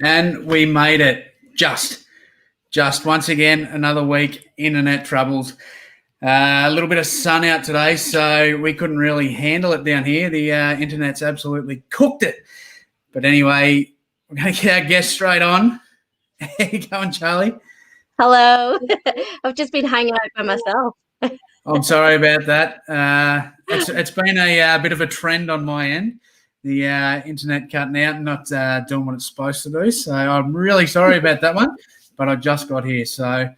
And we made it. Just once again, another week, internet troubles. A little bit of sun out today, so we couldn't really handle it down here. The internet's absolutely cooked it. But anyway, we're going to get our guest straight on. How you going, Charlie? Hello. I've just been hanging out by myself. I'm sorry about that. It's been a bit of a trend on my end. The internet cutting out and not doing what it's supposed to do. So I'm really sorry about that one, but I just got here. So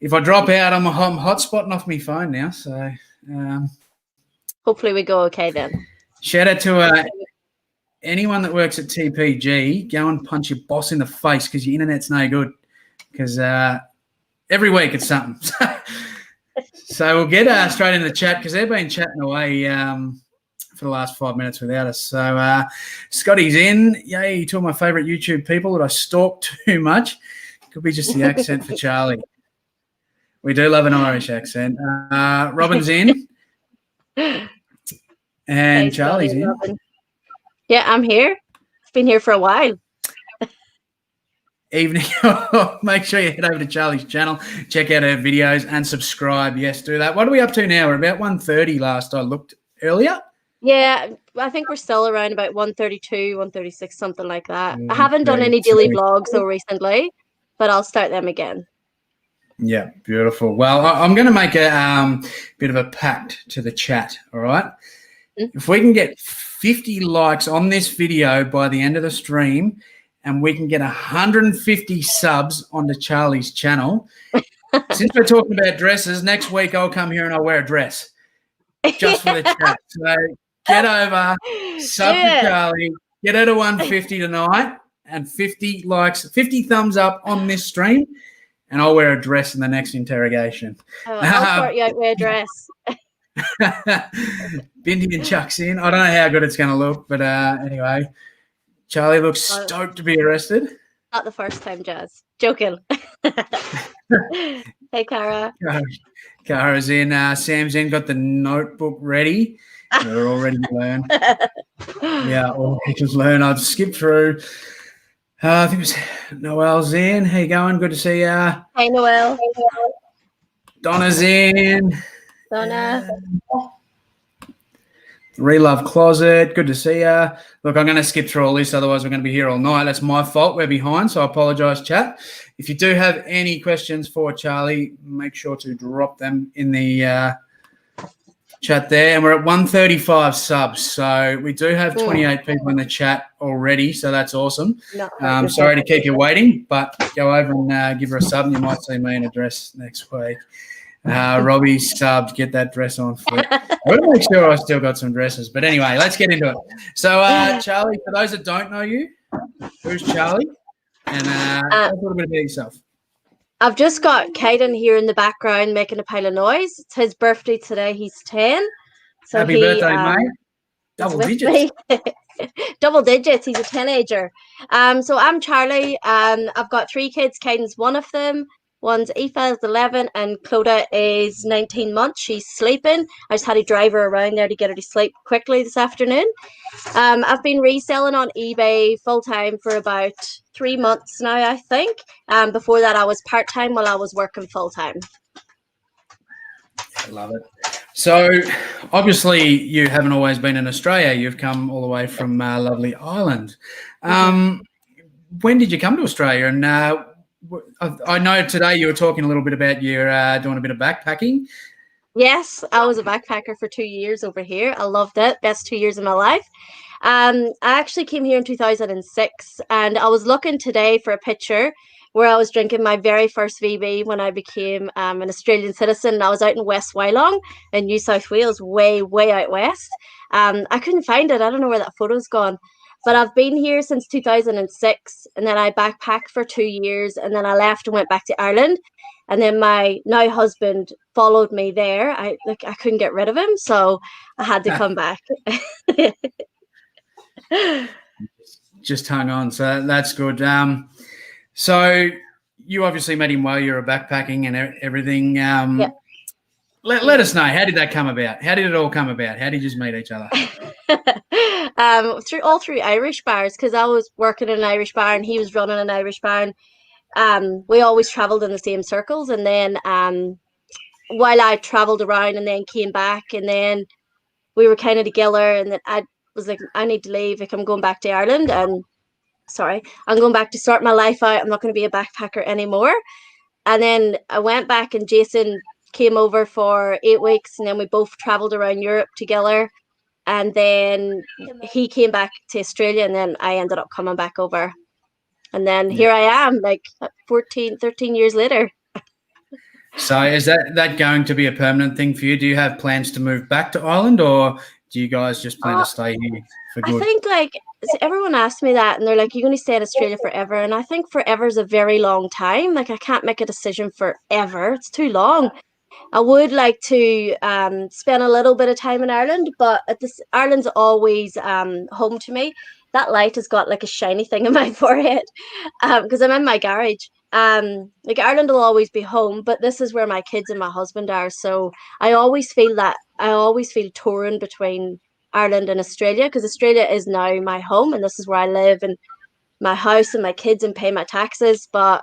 if I drop out, I'm hotspotting off my phone now. So hopefully we go okay then. Shout out to anyone that works at TPG. Go and punch your boss in the face because your internet's no good. Because every week it's something. So we'll get straight into the chat because they've been chatting away for the last 5 minutes without us. So Scotty's in. Yay, two of my favourite YouTube people that I stalk too much. Could be just the accent for Charlie. We do love an Irish accent. Robin's in. And hey, Charlie's Scotty, in. Robin. Yeah, I'm here. I've been here for a while. Evening. Make sure you head over to Charlie's channel, check out her videos and subscribe. Yes, do that. What are we up to now? We're about 1:30 last I looked earlier. Yeah, I think we're still around about 1:32, 1:36, something like that. I haven't done any daily vlogs though recently, but I'll start them again. Yeah, beautiful. Well, I'm going to make a bit of a pact to the chat, all right? Mm-hmm. If we can get 50 likes on this video by the end of the stream, and we can get 150 subs onto Charlie's channel. Since we're talking about dresses, next week I'll come here and I'll wear a dress just for the chat. So get over, sub to Charlie, get her to 150 tonight and 50 likes, 50 thumbs up on this stream, and I'll wear a dress in the next interrogation. Oh, I'll sort you out with a dress. Bindi and Chuck's in. I don't know how good it's going to look, but anyway. Charlie looks stoked to be arrested. Not the first time, Jazz. Joking. Hey, Cara. Cara's in. Sam's in. Got the notebook ready. We're all ready to learn. Yeah, all ready to learn. I've skipped through. I think it was Noelle's in. How you going? Good to see you. Hey, Noelle. Donna's in. Donna. Relove Closet, good to see you. Look, I'm going to skip through all this, otherwise we're going to be here all night. That's my fault. We're behind, so I apologise, chat. If you do have any questions for Charlie, make sure to drop them in the chat there. And we're at 135 subs, so we do have 28 people in the chat already, so that's awesome. Sorry to keep you waiting, but go over and give her a sub, and you might see me in a dress next week. Robbie subbed, get that dress on foot. I want to make sure I still got some dresses. But anyway, let's get into it. So, Charlie, for those that don't know you, who's Charlie? And a little bit about yourself. I've just got Caden here in the background making a pile of noise. It's his birthday today. He's 10. So happy birthday, mate. Double digits. Double digits. He's a teenager. So I'm Charlie. I've got 3 kids. Caden's one of them. One's Aoife is 11 and Clodagh is 19 months. She's sleeping. I just had to drive her around there to get her to sleep quickly this afternoon. I've been reselling on eBay full-time for about 3 months now, I think. Before that, I was part-time while I was working full-time. I love it. So, obviously, you haven't always been in Australia. You've come all the way from lovely Ireland. When did you come to Australia? And I know today you were talking a little bit about you doing a bit of backpacking. Yes, I was a backpacker for 2 years over here. I loved it. Best 2 years of my life. I actually came here in 2006 and I was looking today for a picture where I was drinking my very first VB when I became an Australian citizen. And I was out in West Wyalong in New South Wales, way out west. I couldn't find it. I don't know where that photo's gone. But I've been here since 2006, and then I backpacked for 2 years, and then I left and went back to Ireland. And then my now husband followed me there. I couldn't get rid of him, so I had to come back. Just hung on, so that's good. So you obviously met him while you were backpacking and everything. Yeah. let us know. How did that come about? How did it all come about? How did you just meet each other? Through Irish bars, because I was working in an Irish bar and he was running an Irish bar. And, we always travelled in the same circles, and then while I travelled around and then came back, and then we were kind of together, and then I was like, I need to leave. Like, I'm going back to Ireland, and I'm going back to start my life out. I'm not going to be a backpacker anymore. And then I went back, and Jason came over for 8 weeks, and then we both travelled around Europe together. And then he came back to Australia, and then I ended up coming back over. And then here I am, like 13 years later. So is that going to be a permanent thing for you? Do you have plans to move back to Ireland, or do you guys just plan to stay here for good? I think, like, everyone asks me that, and they're like, you're going to stay in Australia forever. And I think forever is a very long time. Like, I can't make a decision forever. It's too long. I would like to spend a little bit of time in Ireland, but Ireland's always home to me. That light has got like a shiny thing in my forehead because I'm in my garage. Like, Ireland will always be home, but this is where my kids and my husband are. So I always feel torn between Ireland and Australia, because Australia is now my home and this is where I live and my house and my kids and pay my taxes. But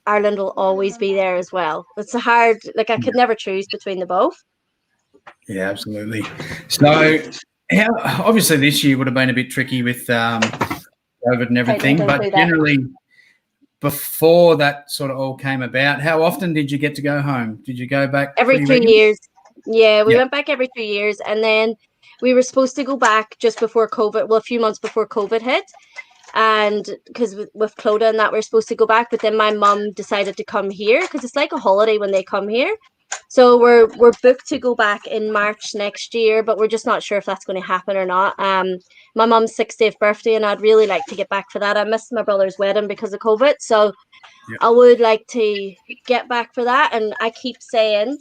Ireland will always be there as well. It's hard. Like, I could never choose between the both. Yeah, absolutely. So, obviously this year would have been a bit tricky with COVID and everything, but generally before that sort of all came about, how often did you get to go home? Did you go back every 2 years? Yeah, we went back every 2 years, and then we were supposed to go back just before COVID. Well, a few months before COVID hit. And because with Clodagh and that, we're supposed to go back, but then my mum decided to come here because it's like a holiday when they come here. So we're booked to go back in March next year, but we're just not sure if that's going to happen or not. My mum's 60th birthday, and I'd really like to get back for that. I missed my brother's wedding because of COVID, so I would like to get back for that. And I keep saying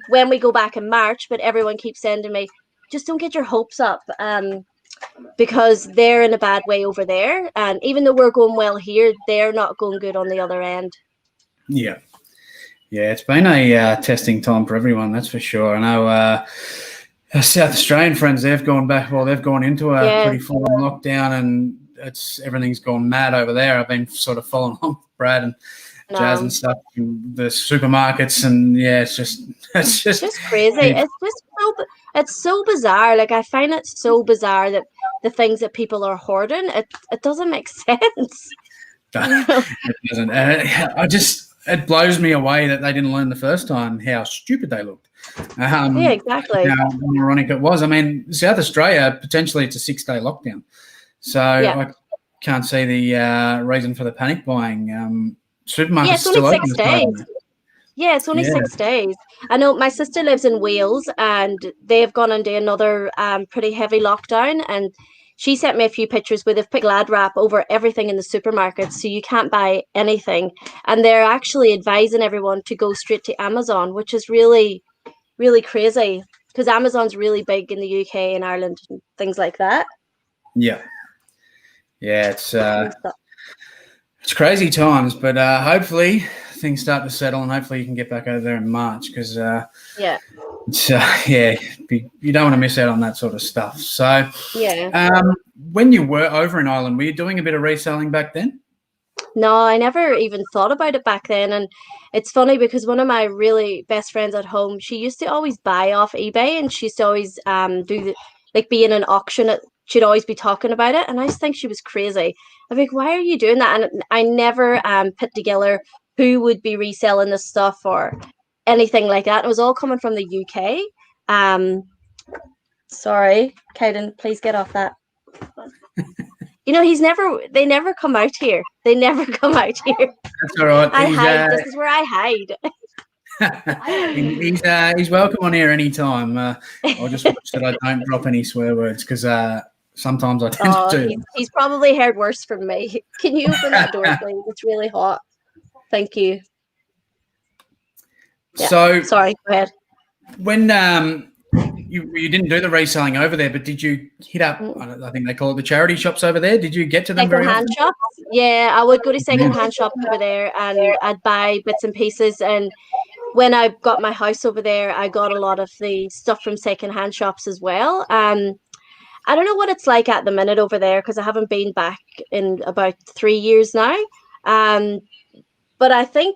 when we go back in March, but everyone keeps saying to me, just don't get your hopes up. Because they're in a bad way over there, and even though we're going well here, they're not going good on the other end. Yeah, it's been a testing time for everyone, that's for sure. I know our South Australian friends, they've gone back. Well, they've gone into a pretty full lockdown, and everything's gone mad over there. I've been sort of following on with Brad and Jazz and stuff in the supermarkets, and it's just crazy. It's so bizarre. Like, I find it so bizarre that the things that people are hoarding, it doesn't make sense. It doesn't. It blows me away that they didn't learn the first time how stupid they looked. Yeah, exactly. How ironic it was. I mean, South Australia, potentially it's a 6-day lockdown. So I can't see the reason for the panic buying. Supermarkets it's only still 6 days. Yeah, it's only 6 days. I know my sister lives in Wales, and they've gone into another pretty heavy lockdown, and she sent me a few pictures where they've put Glad wrap over everything in the supermarkets, so you can't buy anything. And they're actually advising everyone to go straight to Amazon, which is really, really crazy, because Amazon's really big in the UK and Ireland and things like that. Yeah, it's crazy times, but hopefully things start to settle, and hopefully you can get back over there in March, because you don't want to miss out on that sort of stuff. So when you were over in Ireland, were you doing a bit of reselling back then? No, I never even thought about it back then. And it's funny because one of my really best friends at home, she used to always buy off eBay, and she used to always be in an auction. She'd always be talking about it, and I just think she was crazy. I'm like, why are you doing that? And I never put together who would be reselling this stuff or anything like that. It was all coming from the UK. Sorry, Kaden, please get off that. They never come out here. They never come out here. That's all right. I hide. This is where I hide. He's welcome on here anytime. I'll just watch that I don't drop any swear words, because sometimes I tend to do. He's probably heard worse from me. Can you open that door, please? It's really hot. Thank you. Yeah. So sorry, go ahead. When you didn't do the reselling over there, but did you hit up, I think they call it the charity shops over there? Did you get to them very often? Second-hand shops? Yeah, I would go to second-hand shops over there, and I'd buy bits and pieces. And when I got my house over there, I got a lot of the stuff from secondhand shops as well. I don't know what it's like at the minute over there because I haven't been back in about 3 years now. Um, but I think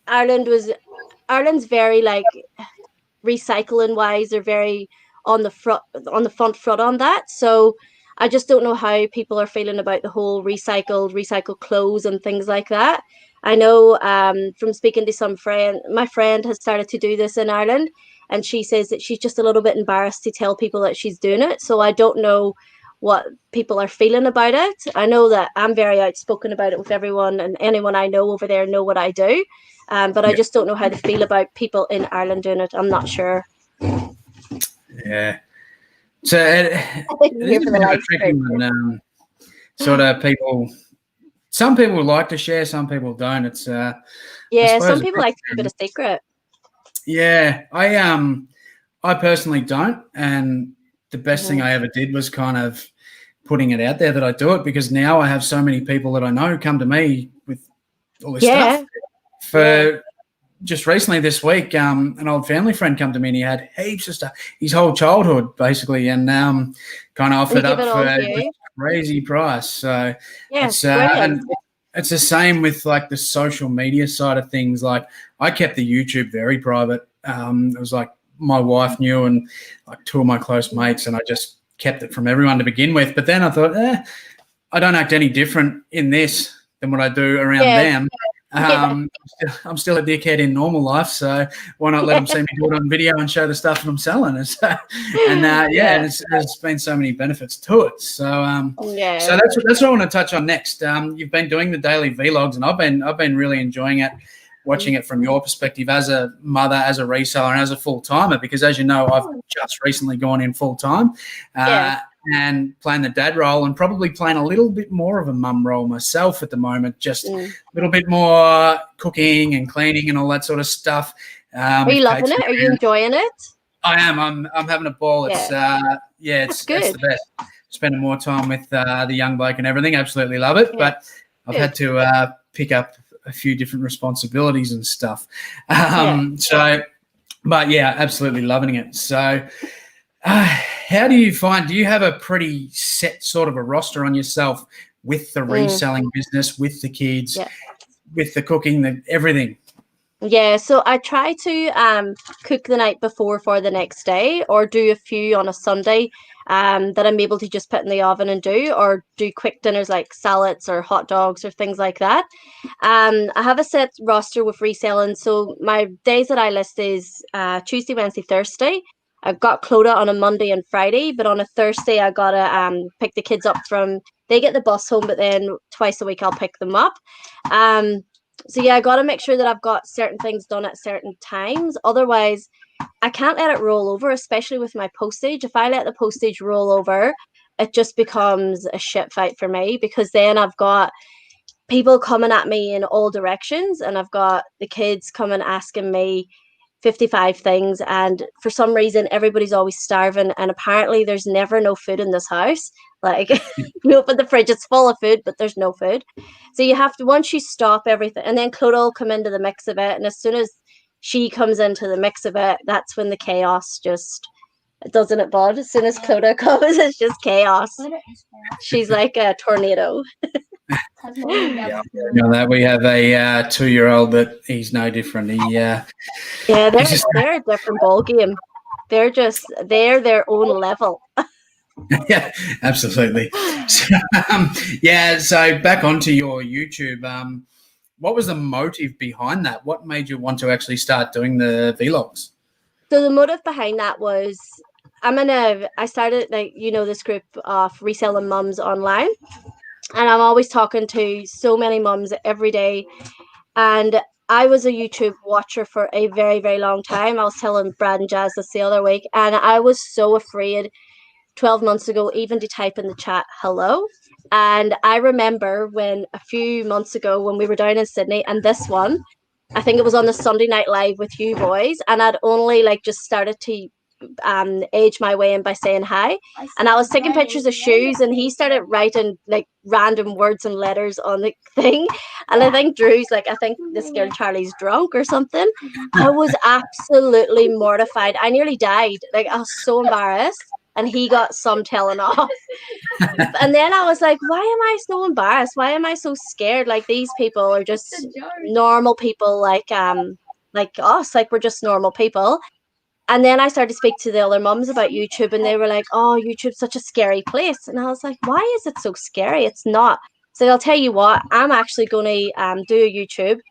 Ireland's very like recycling wise. They're very on the front foot on that. So I just don't know how people are feeling about the whole recycled clothes and things like that. I know from speaking to my friend has started to do this in Ireland, and she says that she's just a little bit embarrassed to tell people that she's doing it. So I don't know what people are feeling about it. I know that I'm very outspoken about it with everyone, and anyone I know over there know what I do. But I just don't know how they feel about people in Ireland doing it. I'm not sure. Yeah. So it is a bit of a tricky one. Sort of people. Some people like to share, some people don't. It's some people like to keep it a secret. Yeah, I personally don't, and the best thing I ever did was kind of putting it out there that I do it, because now I have so many people that I know come to me with all this stuff. Just recently this week, an old family friend come to me and he had heaps of stuff, his whole childhood basically, and kind of offered up for a crazy price. So and it's the same with like the social media side of things. Like I kept the YouTube very private. It was like my wife knew and like two of my close mates, and I just kept it from everyone to begin with. But then I thought, I don't act any different in this than what I do around them. I'm still a dickhead in normal life, so why not let them see me do it on video and show the stuff that I'm selling? There's been so many benefits to it. So so that's what I want to touch on next. You've been doing the daily vlogs, and I've been really enjoying it, watching it from your perspective as a mother, as a reseller, and as a full timer. Because as you know, I've just recently gone in full time. And playing the dad role, and probably playing a little bit more of a mum role myself at the moment, just a little bit more cooking and cleaning and all that sort of stuff. Are you loving it? Are you enjoying it? I am. I'm having a ball. It's it's the best. Spending more time with the young bloke and everything. Absolutely love it. But I've had to pick up a few different responsibilities and stuff. But yeah, absolutely loving it. So how do you find, do you have a pretty set sort of a roster on yourself with the reselling business, with the kids, with the cooking, everything? Yeah, so I try to cook the night before for the next day, or do a few on a Sunday that I'm able to just put in the oven and do, or do quick dinners like salads or hot dogs or things like that. I have a set roster with reselling. So my days that I list is Tuesday, Wednesday, Thursday. I've got Clodagh on a Monday and Friday, but on a Thursday I gotta pick the kids up they get the bus home, but then twice a week I'll pick them up. So yeah, I gotta make sure that I've got certain things done at certain times. Otherwise, I can't let it roll over, especially with my postage. If I let the postage roll over, it just becomes a shit fight for me, because then I've got people coming at me in all directions, and I've got the kids coming asking me 55 things, and for some reason everybody's always starving, and apparently there's never no food in this house. Like you open the fridge, it's full of food, but there's no food. So you have to, once you stop everything, and then Clodagh will come into the mix of it, and as soon as she comes into the mix of it, that's when the chaos just, doesn't it, Bud? As soon as Clodagh comes, it's just chaos. She's like a tornado. That we have a 2-year-old that he's no different. They're a different ball game. They're their own level. Yeah, absolutely. So back onto your YouTube. What was the motive behind that? What made you want to actually start doing the vlogs? So the motive behind that was, I started this group of reselling mums online. And I'm always talking to so many mums every day. And I was a YouTube watcher for a very, very long time. I was telling Brad and Jazz this the other week. And I was so afraid 12 months ago even to type in the chat, hello. And I remember when a few months ago when we were down in Sydney, and this one, I think it was on the Sunday Night Live with you boys. And I'd only just started to age my way in by saying hi. And I was taking pictures of shoes, and he started writing like random words and letters on the thing. And I think Drew's like, I think this girl Charlie's drunk or something. I was absolutely mortified. I nearly died. Like, I was so embarrassed. And he got some telling off. And then I was like, why am I so embarrassed? Why am I so scared? Like, these people are just normal people, like us, like we're just normal people. And then I started to speak to the other mums about YouTube, and they were like, oh, YouTube's such a scary place. And I was like, why is it so scary? It's not. So I'll tell you what, I'm actually going to do a YouTube,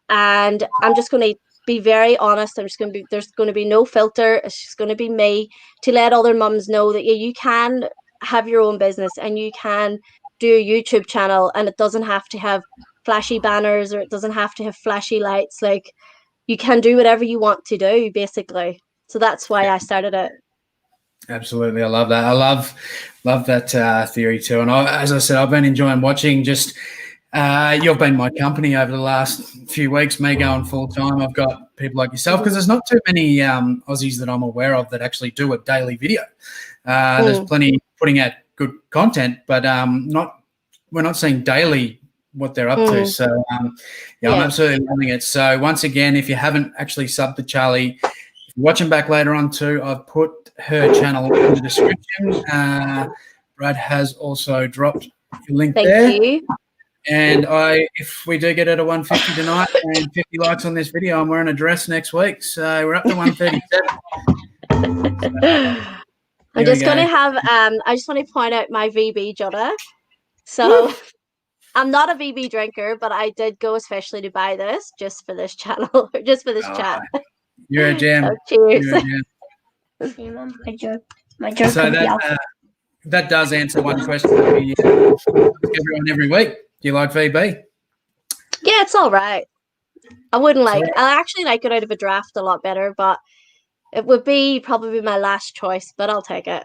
and I'm just going to be very honest. There's going to be no filter. It's just going to be me, to let other mums know that you can have your own business and you can do a YouTube channel, and it doesn't have to have flashy banners, or it doesn't have to have flashy lights. Like, you can do whatever you want to do, basically. So that's why I started it. Absolutely. I love that. I love that theory too. And as I said, I've been enjoying watching just you've been my company over the last few weeks, me going full time. I've got people like yourself, because there's not too many Aussies that I'm aware of that actually do a daily video. There's plenty putting out good content, but we're not seeing daily what they're up to. So I'm absolutely loving it. So once again, if you haven't actually subbed to Charlie, if you're watching back later on too, I've put her channel in the description. Brad has also dropped a link there. Thank you. And if we do get it to 150 tonight and 50 likes on this video, I'm wearing a dress next week. So we're up to 137. I'm just going to have, I just want to point out my VB, Judda. So I'm not a VB drinker, but I did go especially to buy this just for this channel, just for this chat. You're a gem. So cheers. You're a gem. My joke So that does answer one question that we ask everyone every week. Do you like VB? Yeah, it's all right. I actually like it out of a draft a lot better, but it would probably my last choice, but I'll take it.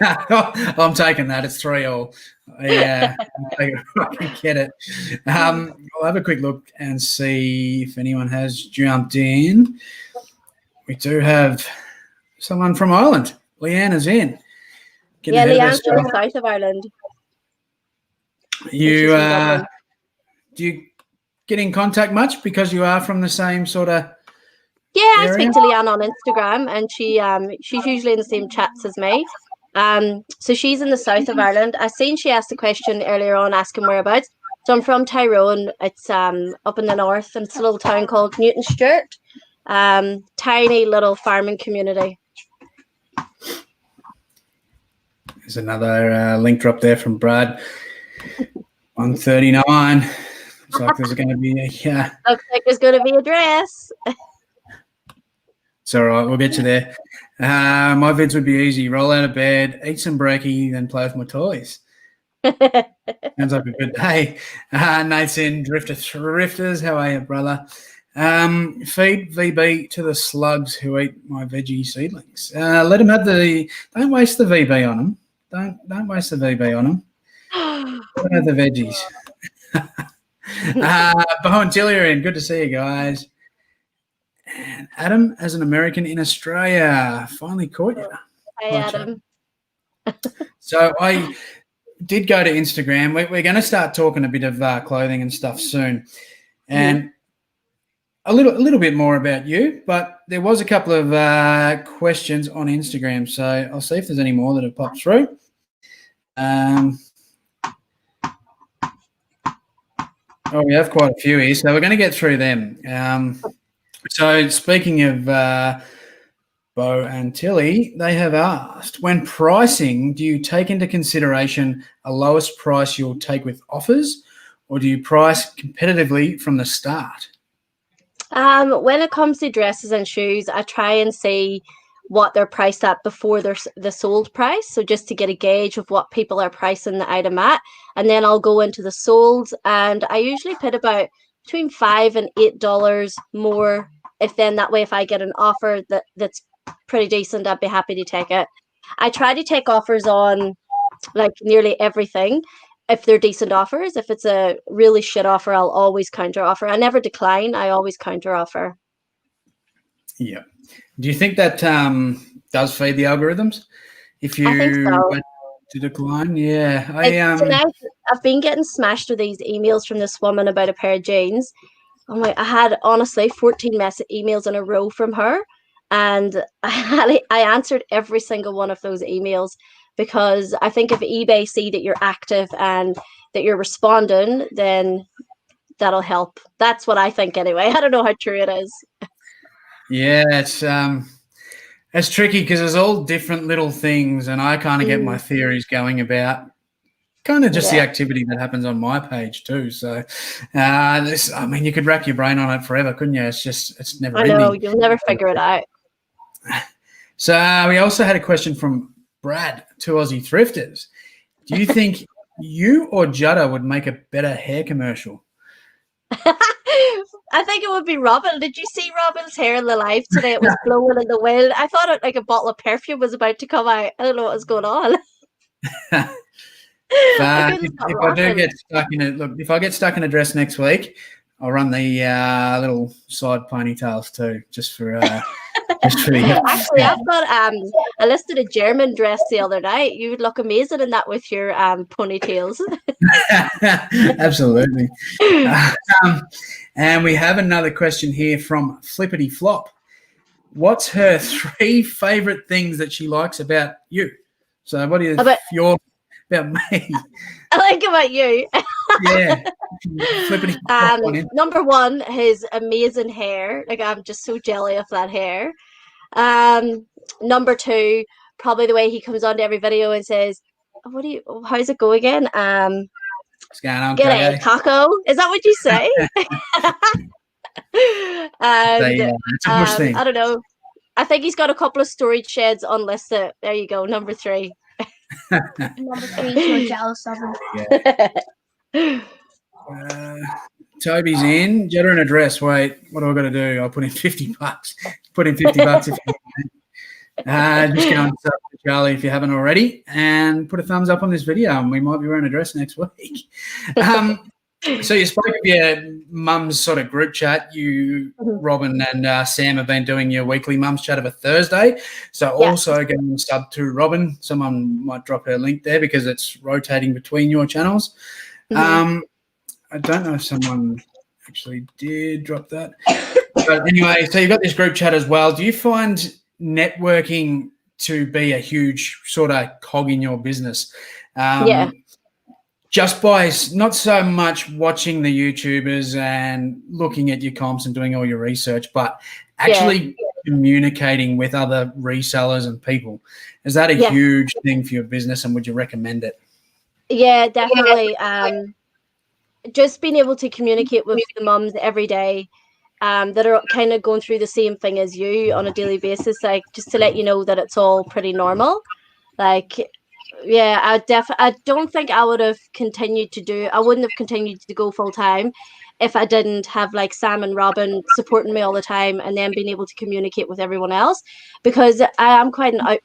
I'm taking that. It's 3-all. I can get it. I'll have a quick look and see if anyone has jumped in. We do have someone from Ireland. Leanna's in. Leanne's from the south of Ireland. Do you get in contact much because you are from the same sort of area? I speak to Leanne on Instagram, and she's usually in the same chats as me. So she's in the south of Ireland. I seen she asked a question earlier on asking whereabouts. So I'm from Tyrone. It's up in the north, and it's a little town called Newton Stewart. Tiny little farming community. There's another link drop there from Brad. 139. Looks like there's going to be Looks like there's going to be a dress. It's all right. We'll get you there. My vids would be easy. Roll out of bed, eat some brekkie, then play with my toys. Sounds like a good day. Nate's in Thrifters. How are you, brother? Feed VB to the slugs who eat my veggie seedlings. Let them have don't waste the VB on them. Don't waste the VB on them. Don't have the veggies. Bo and Tilly are in. Good to see you guys. And Adam, as an American in Australia, finally caught you. Hey, Adam. So I did go to Instagram. We're going to start talking a bit of clothing and stuff soon, and a little bit more about you. But there was a couple of questions on Instagram, so I'll see if there's any more that have popped through. We have quite a few here, so we're going to get through them. So speaking of Bo and Tilly, they have asked, when pricing, do you take into consideration a lowest price you'll take with offers, or do you price competitively from the start? When it comes to dresses and shoes, I try and see what they're priced at before the sold price. So just to get a gauge of what people are pricing the item at. And then I'll go into the solds, and I usually put about between $5 and $8 more. If I get an offer that's pretty decent, I'd be happy to take it. I try to take offers on like nearly everything if they're decent offers. If it's a really shit offer, I'll always counter offer. I never decline. I always counter offer. Yeah. Do you think that does feed the algorithms. If I think you so. went to decline, yeah. Tonight, I've been getting smashed with these emails from this woman about a pair of jeans. Oh my! I had honestly 14 emails in a row from her, and I answered every single one of those emails because I think if eBay see that you're active and that you're responding, then that'll help. That's what I think anyway. I don't know how true it is. Yeah, it's tricky because there's all different little things, and I kind of get my theories going about kind of just the activity that happens on my page too. So, I mean, you could rack your brain on it forever, couldn't you? It's never ending. I know, you'll never figure it out. So we also had a question from Brad, two Aussie thrifters. Do you think you or Judda would make a better hair commercial? I think it would be Robin. Did you see Robin's hair in the live today? It was blowing in the wind. I thought it like a bottle of perfume was about to come out. I don't know what was going on. If I do get stuck in it, look, if I get stuck in a dress next week, I'll run the little side ponytails too, just for the Actually, I've got I listed a German dress the other night. You would look amazing in that with your ponytails. Absolutely. And we have another question here from Flippity Flop. What's her 3 favorite things that she likes about you? So what is about me? I like about you. Yeah. Number 1, his amazing hair. Like, I'm just so jelly of that hair. Number 2, probably the way he comes onto every video and says, how's it go again? What's going on, get a taco. Is that what you say? And I don't know. I think he's got a couple of storage sheds unlisted. There you go. Number 3. Number 3, so jealous of him. Toby's in. Judda an address. Wait, what do I got to do? I'll put in $50. Put in $50 if you want. Just go and sub to Charlie if you haven't already, and put a thumbs up on this video, and we might be wearing a dress next week. So you spoke of your mum's sort of group chat. You, Robin, and Sam have been doing your weekly mum's chat of a Thursday. So also go and sub to Robin. Someone might drop her link there because it's rotating between your channels. I don't know if someone actually did drop that. But anyway, so you've got this group chat as well. Do you find networking to be a huge sort of cog in your business? Just by not so much watching the YouTubers and looking at your comps and doing all your research, but actually communicating with other resellers and people. Is that a huge thing for your business, and would you recommend it? Yeah, definitely. Just being able to communicate with the mums every day that are kind of going through the same thing as you on a daily basis, like just to let you know that it's all pretty normal. Like, yeah, I don't think I would have continued to I wouldn't have continued to go full time if I didn't have like Sam and Robin supporting me all the time, and then being able to communicate with everyone else, because I am quite an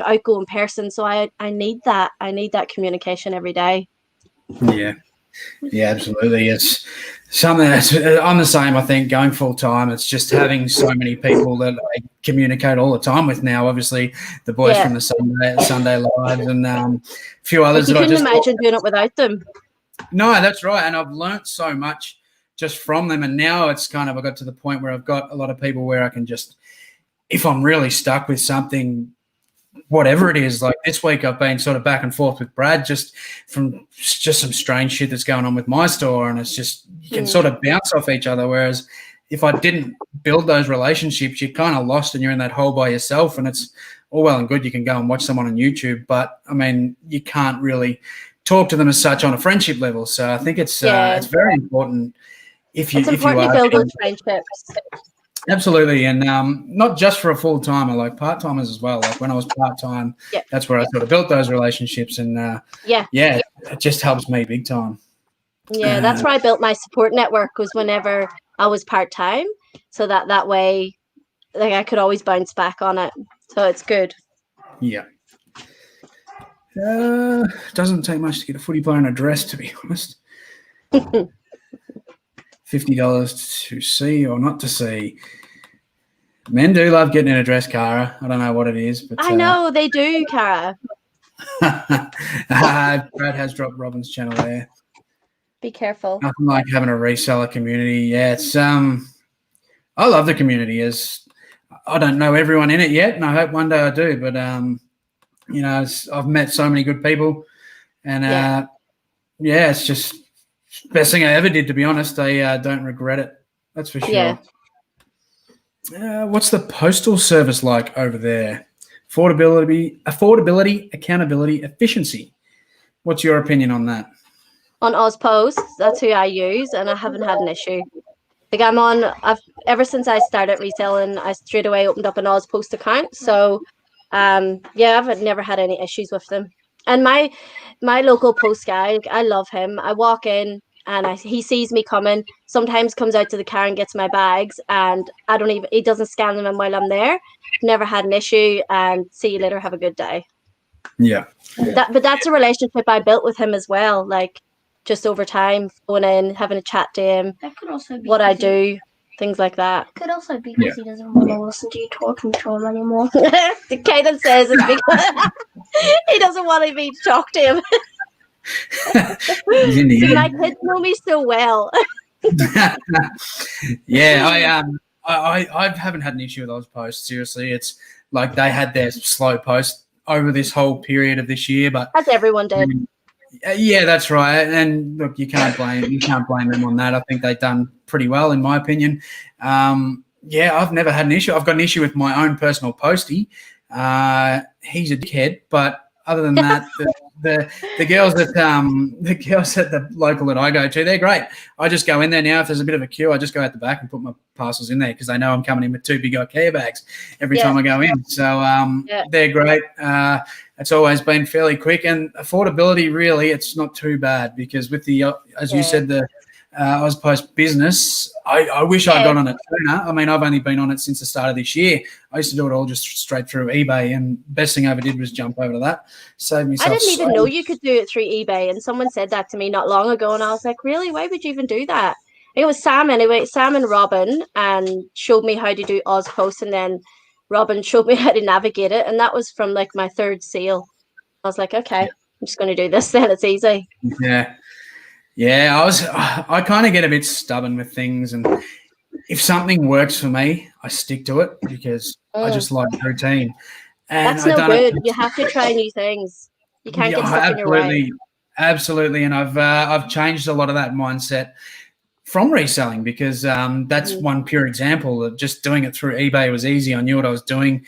outgoing person. So I need that. I need that communication every day. Yeah, absolutely. It's something that's, I'm the same. I think going full time, it's just having so many people that I communicate all the time with now. Obviously, the boys from the Sunday Lives and a few others. You couldn't imagine doing it without them. No, that's right. And I've learnt so much just from them. And now it's kind of, I got to the point where I've got a lot of people where I can just, if I'm really stuck with something, whatever it is, like this week I've been sort of back and forth with Brad just from just some strange shit that's going on with my store, and it's just you can sort of bounce off each other, whereas if I didn't build those relationships, you're kind of lost and you're in that hole by yourself, and it's all well and good you can go and watch someone on YouTube, but I mean you can't really talk to them as such on a friendship level. So I think it's very important if you to build those friendships. Absolutely, and not just for a full-timer, like part-timers as well. Like when I was part-time, that's where I sort of built those relationships, and it just helps me big time. Yeah, that's where I built my support network, was whenever I was part-time, so that way like I could always bounce back on it. So it's good. Yeah. Doesn't take much to get a footy player and a dress, to be honest. $50 to see or not to see. Men do love getting in a dress, Cara. I don't know what it is, but I know they do, Cara. Brad has dropped Robin's channel there. Be careful. Nothing like having a reseller community. Yeah, it's I love the community. As I don't know everyone in it yet, and I hope one day I do. But you know, I've met so many good people, and yeah, it's just the best thing I ever did. To be honest, I don't regret it. That's for sure. Yeah. What's the postal service like over there? Affordability, accountability, efficiency. What's your opinion on that? On Ozpost, that's who I use, and I haven't had an issue. Like I've ever since I started reselling, I straight away opened up an Ozpost account. So, yeah, I've never had any issues with them. And my local post guy, I love him. I walk in and he sees me coming. Sometimes comes out to the car and gets my bags, and he doesn't scan them while I'm there. Never had an issue. And see you later. Have a good day. Yeah. But that's a relationship I built with him as well. Like, just over time, going in, having a chat to him, That could also be what I do, things like that. Could also be because he doesn't want to listen to you talking to him anymore. Kaden says it's because he doesn't want me to talk to him. See, my kids know me so well. Yeah, I haven't had an issue with those posts. Seriously, it's like they had their slow post over this whole period of this year, but as everyone did. Yeah, that's right. And look, you can't blame them on that. I think they've done pretty well, in my opinion. Yeah, I've never had an issue. I've got an issue with my own personal postie. He's a dickhead, but other than that, the girls at the local that I go to, they're great. I just go in there now. If there's a bit of a queue, I just go out the back and put my parcels in there because they know I'm coming in with 2 big IKEA bags every time I go in. So they're great. It's always been fairly quick, and affordability, really, it's not too bad because with the as you said, the Ozpost business, I wish I got on it sooner. I mean, I've only been on it since the start of this year. I used to do it all just straight through eBay, and best thing I ever did was jump over to that. Saved myself. I didn't even know you could do it through eBay, and someone said that to me not long ago, and I was like, really? Why would you even do that? It was Sam anyway, Sam and Robin, and showed me how to do Ozpost, and then Robin showed me how to navigate it, and that was from like my 3rd sale. I was like, okay, I'm just going to do this then. It's easy. Yeah, I kind of get a bit stubborn with things, and if something works for me, I stick to it because I just like routine. And that's no good. You have to try new things. You can't get stuck in your way. Absolutely, and I've changed a lot of that mindset from reselling because that's one pure example of just doing it through eBay was easy. I knew what I was doing.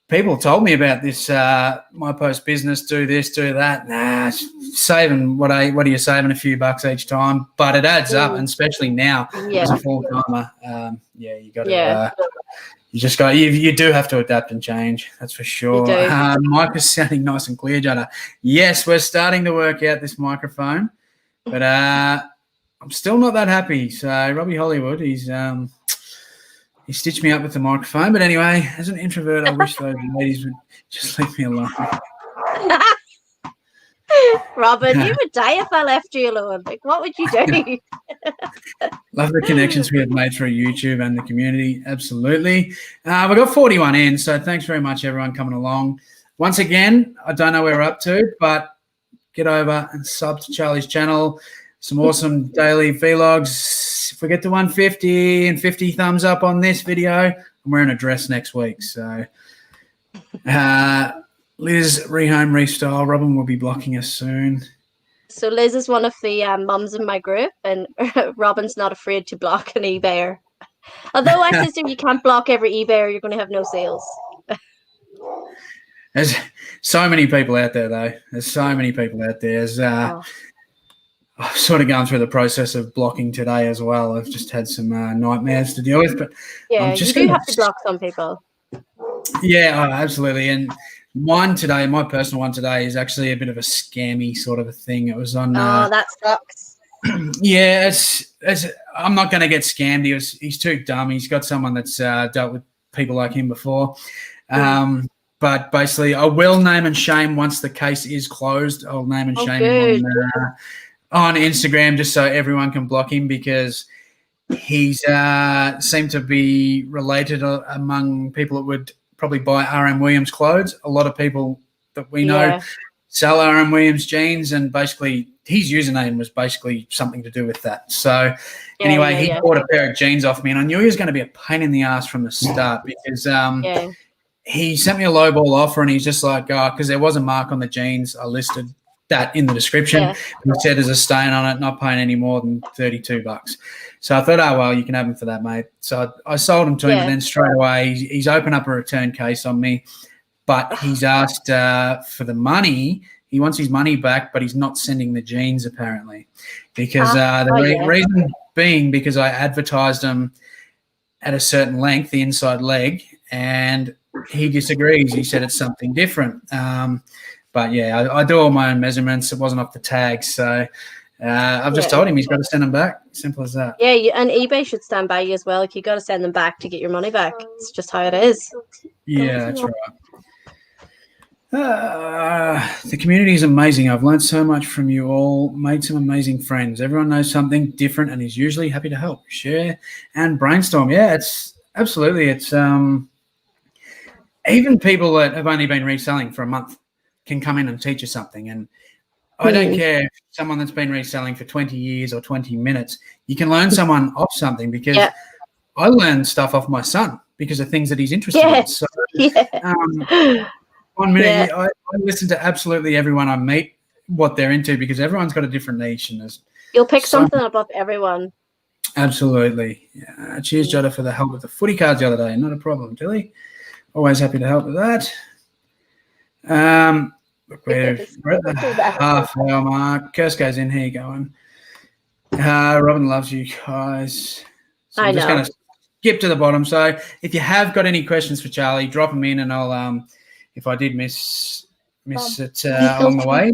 People told me about this my post business, do this, do that. Nah, saving what are you saving a few bucks each time, but it adds up, and especially now as a full timer. You got to you do have to adapt and change. That's for sure. Mike is sounding nice and clear, Judda. Yes, we're starting to work out this microphone, but I'm still not that happy. So Robbie Hollywood, he stitched me up with the microphone. But anyway, as an introvert, I wish those ladies would just leave me alone. Robin, you would die if I left you alone. Like, what would you do? Love the connections we have made through YouTube and the community. Absolutely. We've got 41 in, so thanks very much, everyone, coming along. Once again, I don't know where we're up to, but get over and sub to Charlie's channel. Some awesome daily vlogs. If we get to 150 and 50 thumbs up on this video, I'm wearing a dress next week. So Liz, rehome, restyle. Robin will be blocking us soon. So Liz is one of the mums in my group, and Robin's not afraid to block an eBayer. Although I said to him, you can't block every eBayer, you're going to have no sales. There's so many people out there, though. There's so many people out there. I've sort of gone through the process of blocking today as well. I've just had some nightmares to deal with. But yeah, you do have to block some people. Yeah, absolutely. And mine today, my personal one today, is actually a bit of a scammy sort of a thing. It was on. Oh, that sucks. Yeah, I'm not going to get scammed. He's too dumb. He's got someone that's dealt with people like him before. But basically, I will name and shame once the case is closed. I'll name and shame him on Instagram just so everyone can block him, because he's seemed to be related among people that would probably buy RM Williams clothes. A lot of people that we know sell RM Williams jeans, and basically his username was basically something to do with that. So anyway, he bought a pair of jeans off me, and I knew he was going to be a pain in the ass from the start because he sent me a lowball offer, and he's just like, because there was a mark on the jeans, I listed that in the description. And it said there's a stain on it, not paying any more than $32. So I thought, oh, well, you can have them for that, mate. So I sold them to him, and then straight away he's opened up a return case on me, but he's asked for the money. He wants his money back, but he's not sending the jeans apparently because the reason being because I advertised them at a certain length, the inside leg, and he disagrees. He said it's something different. But, yeah, I do all my own measurements. It wasn't off the tag. So I've just told him he's got to send them back. Simple as that. Yeah, and eBay should stand by you as well. Like, you got to send them back to get your money back. It's just how it is. Yeah, that's right. The community is amazing. I've learned so much from you all, made some amazing friends. Everyone knows something different and is usually happy to help, share, and brainstorm. Yeah, it's absolutely. It's even people that have only been reselling for a month can come in and teach you something. And I don't care if someone that's been reselling for 20 years or 20 minutes, you can learn someone off something because I learned stuff off my son because of things that he's interested in. So 1 minute, I listen to absolutely everyone I meet, what they're into, because everyone's got a different niche. And you'll pick something up off everyone. Absolutely. Yeah. Cheers, Judda, for the help with the footy cards the other day. Not a problem, Tilly. Always happy to help with that. Look, we're at the half-hour mark. Kersko's in here going. Robin loves you guys. So I'm just going to skip to the bottom. So if you have got any questions for Charlie, drop them in, and I'll if I did miss it along the way,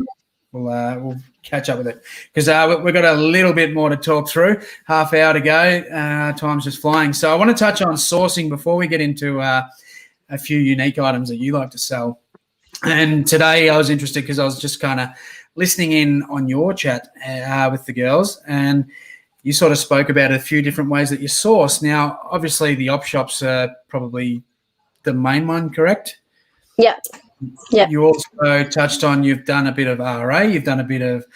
we'll catch up with it because we've got a little bit more to talk through. Half hour to go. Time's just flying. So I want to touch on sourcing before we get into a few unique items that you like to sell. And today I was interested because I was just kind of listening in on your chat with the girls, and you sort of spoke about a few different ways that you source. Now, obviously, the op shops are probably the main one, correct? Yeah. Yeah. You also touched on you've done a bit of RA, you've done a bit of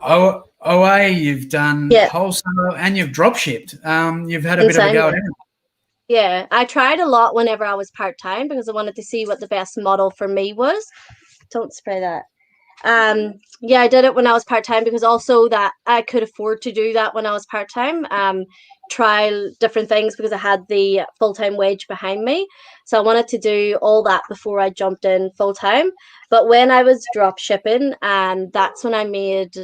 OA, you've done wholesale, and you've drop shipped. You've had a bit of a go at everything. Yeah, I tried a lot whenever I was part-time because I wanted to see what the best model for me was. Don't spray that. Yeah, I did it when I was part-time because also that I could afford to do that when I was part-time. Try different things because I had the full-time wage behind me. So I wanted to do all that before I jumped in full-time. But when I was drop shipping, and that's when I made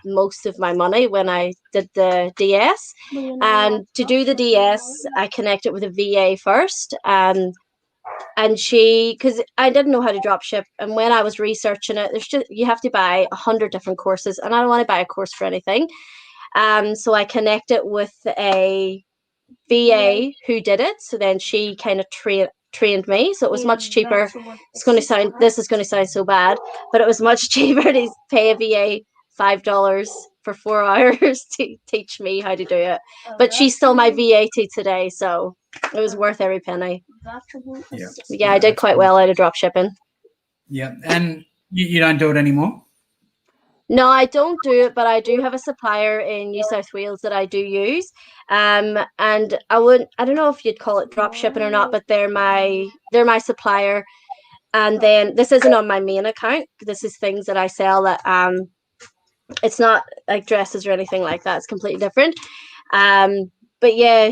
most of my money when I did the DS. And to do the DS, I connected with a VA first. And she, because I didn't know how to drop ship, and when I was researching it, there's just, you have to buy 100 different courses, and I don't want to buy a course for anything. So I connected with a VA who did it. So then she kind of trained me, so it was much cheaper. This is going to sound so bad, but it was much cheaper to pay a VA $5 for 4 hours to teach me how to do it. But she's still my VA to today, so it was worth every penny. Yeah, I did quite well out of drop shipping. Yeah, and you don't do it anymore? No, I don't do it, but I do have a supplier in New South Wales that I do use. And I don't know if you'd call it drop shipping or not, but they're my supplier. And then this isn't on my main account. This is things that I sell that it's not like dresses or anything like that. It's completely different. But yeah,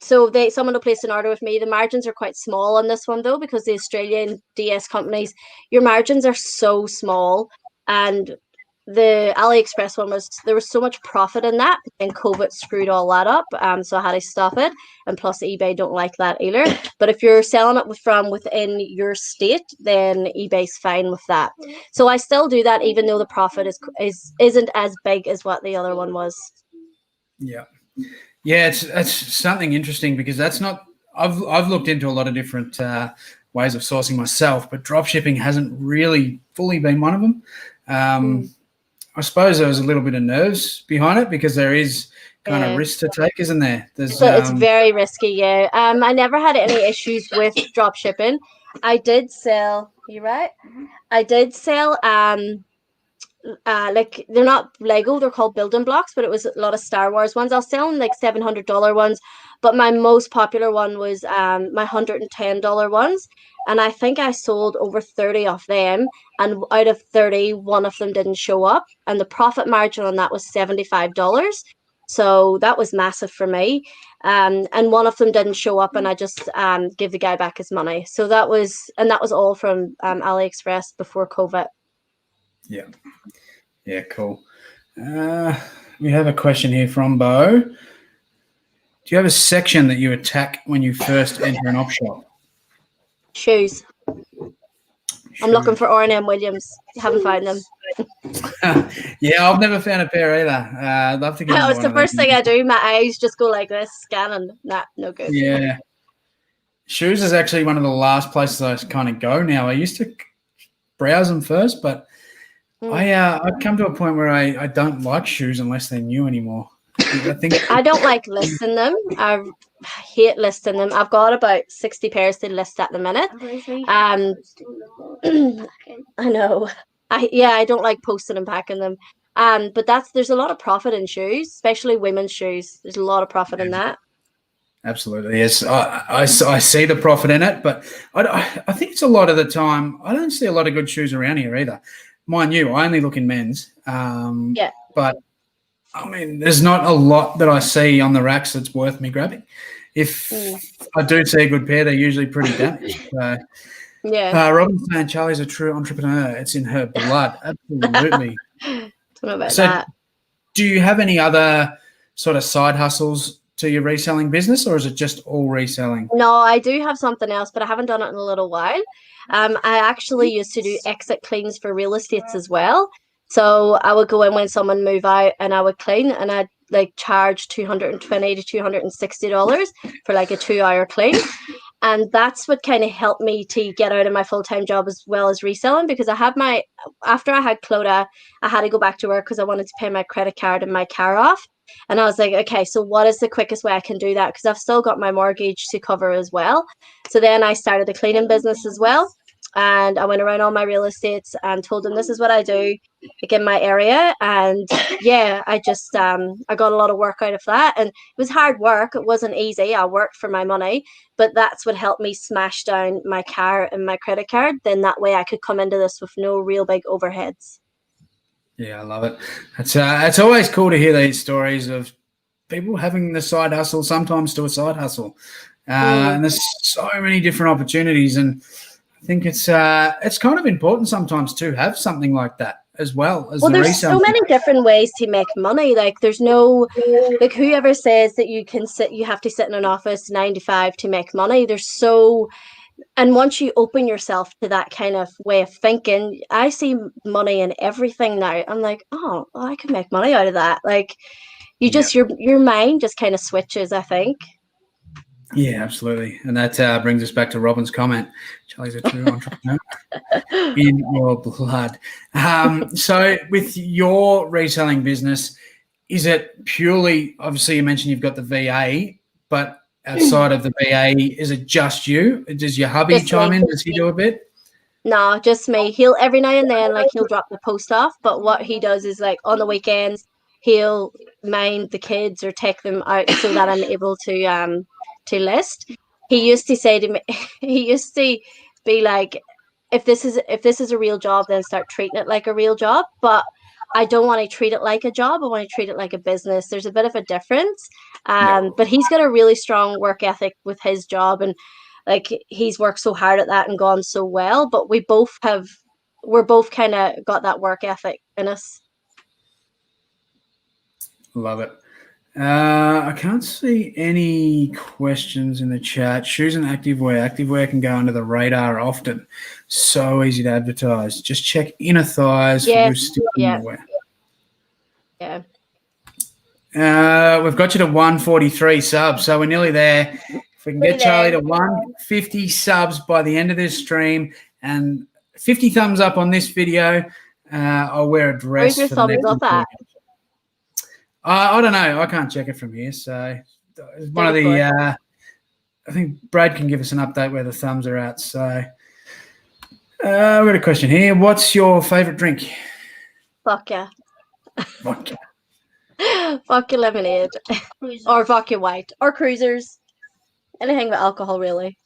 so someone will place an order with me. The margins are quite small on this one though, because the Australian DS companies, your margins are so small. And the AliExpress one there was so much profit in that, and COVID screwed all that up. So I had to stop it. And plus eBay don't like that either. But if you're selling it from within your state, then eBay's fine with that. So I still do that, even though the profit isn't as big as what the other one was. Yeah. Yeah, it's something interesting because that's not. I've looked into a lot of different ways of sourcing myself, but drop shipping hasn't really fully been one of them. I suppose there was a little bit of nerves behind it because there is kind of Yeah. risk to take, isn't there? There's So it's very risky, yeah. I never had any issues with drop shipping. I did sell, you right? I did sell like they're not Lego, they're called building blocks, but it was a lot of Star Wars ones. I was selling like $700 ones, but my most popular one was my $110 ones. And I think I sold over 30 of them, and out of 30, one of them didn't show up, and the profit margin on that was $75. So that was massive for me. And one of them didn't show up, and I just gave the guy back his money. So that was all from AliExpress before COVID. Yeah. Yeah, cool. We have a question here from Bo. Do you have a section that you attack when you first enter an op shop? Shoes. I'm looking for R&M Williams. Haven't found them. Yeah, I've never found a pair either. I'd love to get It's the first thing I do. My eyes just go like this, scanning. Nah, no good. Yeah. Shoes is actually one of the last places I kind of go now. I used to browse them first, but I've come to a point where I don't like shoes unless they're new anymore. I don't like listing them. I hate listing them. I've got about 60 pairs to list at the minute. I know. I don't like posting and packing them. But there's a lot of profit in shoes, especially women's shoes. There's a lot of profit in that. Absolutely, yes. I see the profit in it, but I think it's a lot of the time. I don't see a lot of good shoes around here either. Mind you, I only look in men's. But I mean, there's not a lot that I see on the racks that's worth me grabbing. If I do see a good pair, they're usually pretty damaged. So, Robin's saying Charlie's a true entrepreneur. It's in her blood. Absolutely. Don't know about that. Do you have any other sort of side hustles to your reselling business, or is it just all reselling? No, I do have something else, but I haven't done it in a little while. I actually used to do exit cleans for real estates as well. So I would go in when someone move out and I would clean, and I'd like charge $220 to $260 for like a 2-hour clean. And that's what kind of helped me to get out of my full-time job as well as reselling, because after I had Clodagh, I had to go back to work because I wanted to pay my credit card and my car off. And I was like, okay, so what is the quickest way I can do that? Because I've still got my mortgage to cover as well. So then I started a cleaning business as well. And I went around all my real estates and told them this is what I do, like in my area. And I just I got a lot of work out of that. And it was hard work. It wasn't easy. I worked for my money, but that's what helped me smash down my car and my credit card. Then that way I could come into this with no real big overheads. Yeah, I love it. It's always cool to hear these stories of people having the side hustle, sometimes to a side hustle. And there's so many different opportunities, and I think it's kind of important sometimes to have something like that as well as there's so many different ways to make money. Like there's no, like whoever says that you have to sit in an office 9 to 5 to make money. And once you open yourself to that kind of way of thinking, I see money in everything now. I'm like, oh, well, I can make money out of that. Like your mind just kind of switches, I think. Yeah, absolutely. And that brings us back to Robin's comment. Charlie's a true entrepreneur in your blood. So with your reselling business, is it purely, obviously you mentioned you've got the VA, but outside of the VA, is it just you? Does your hubby chime in? Does he do a bit? No, just me. He'll every now and then, like he'll drop the post off, but what he does is like on the weekends, he'll mind the kids or take them out so that I'm able to list. He used to say to me, he used to be like, if this is a real job, then start treating it like a real job. But I don't want to treat it like a job. I want to treat it like a business. There's a bit of a difference. But he's got a really strong work ethic with his job, and like he's worked so hard at that and gone so well. But we're both kind of got that work ethic in us. Love it. I can't see any questions in the chat. Shoes and activewear. Activewear can go under the radar often. So easy to advertise. Just check inner thighs for loose underwear. Yeah. We've got you to 143 subs, so we're nearly there. If we can get Charlie to 150 subs by the end of this stream and 50 thumbs up on this video, I'll wear a dress Where's for your the next thumbs up at? I don't know. I can't check it from here. So it's one of the, 34. I think Brad can give us an update where the thumbs are at. So we've got a question here. What's your favourite drink? Vodka. Vodka. Vodka lemonade. Or vodka white. Or cruisers. Anything with alcohol, really.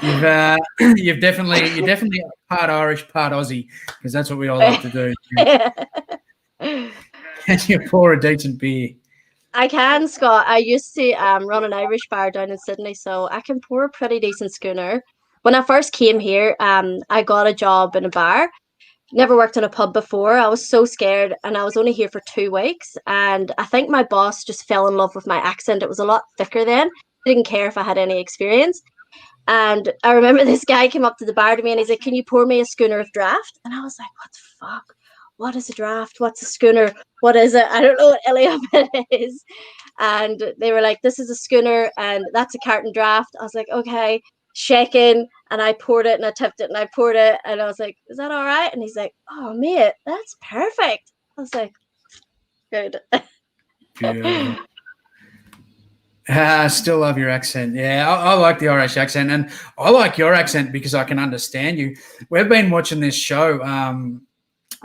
You're definitely part Irish, part Aussie, because that's what we all love to do. And you pour a decent beer. I can, Scott. I used to run an Irish bar down in Sydney, so I can pour a pretty decent schooner. When I first came here, I got a job in a bar. Never worked in a pub before. I was so scared, and I was only here for 2 weeks. And I think my boss just fell in love with my accent. It was a lot thicker then. He didn't care if I had any experience. And I remember this guy came up to the bar to me, and he's like, "Can you pour me a schooner of draft?" And I was like, "What the fuck? What is a draft? What's a schooner? What is it? I don't know what any of it is." And they were like, "This is a schooner, and that's a carton draft." I was like, "Okay." Shaking, and I poured it, and I tipped it, and I poured it, and I was like, "Is that all right?" And he's like, "Oh, mate, that's perfect." I was like, "Good." Beautiful. I still love your accent. Yeah, I like the Irish accent, and I like your accent because I can understand you. We've been watching this show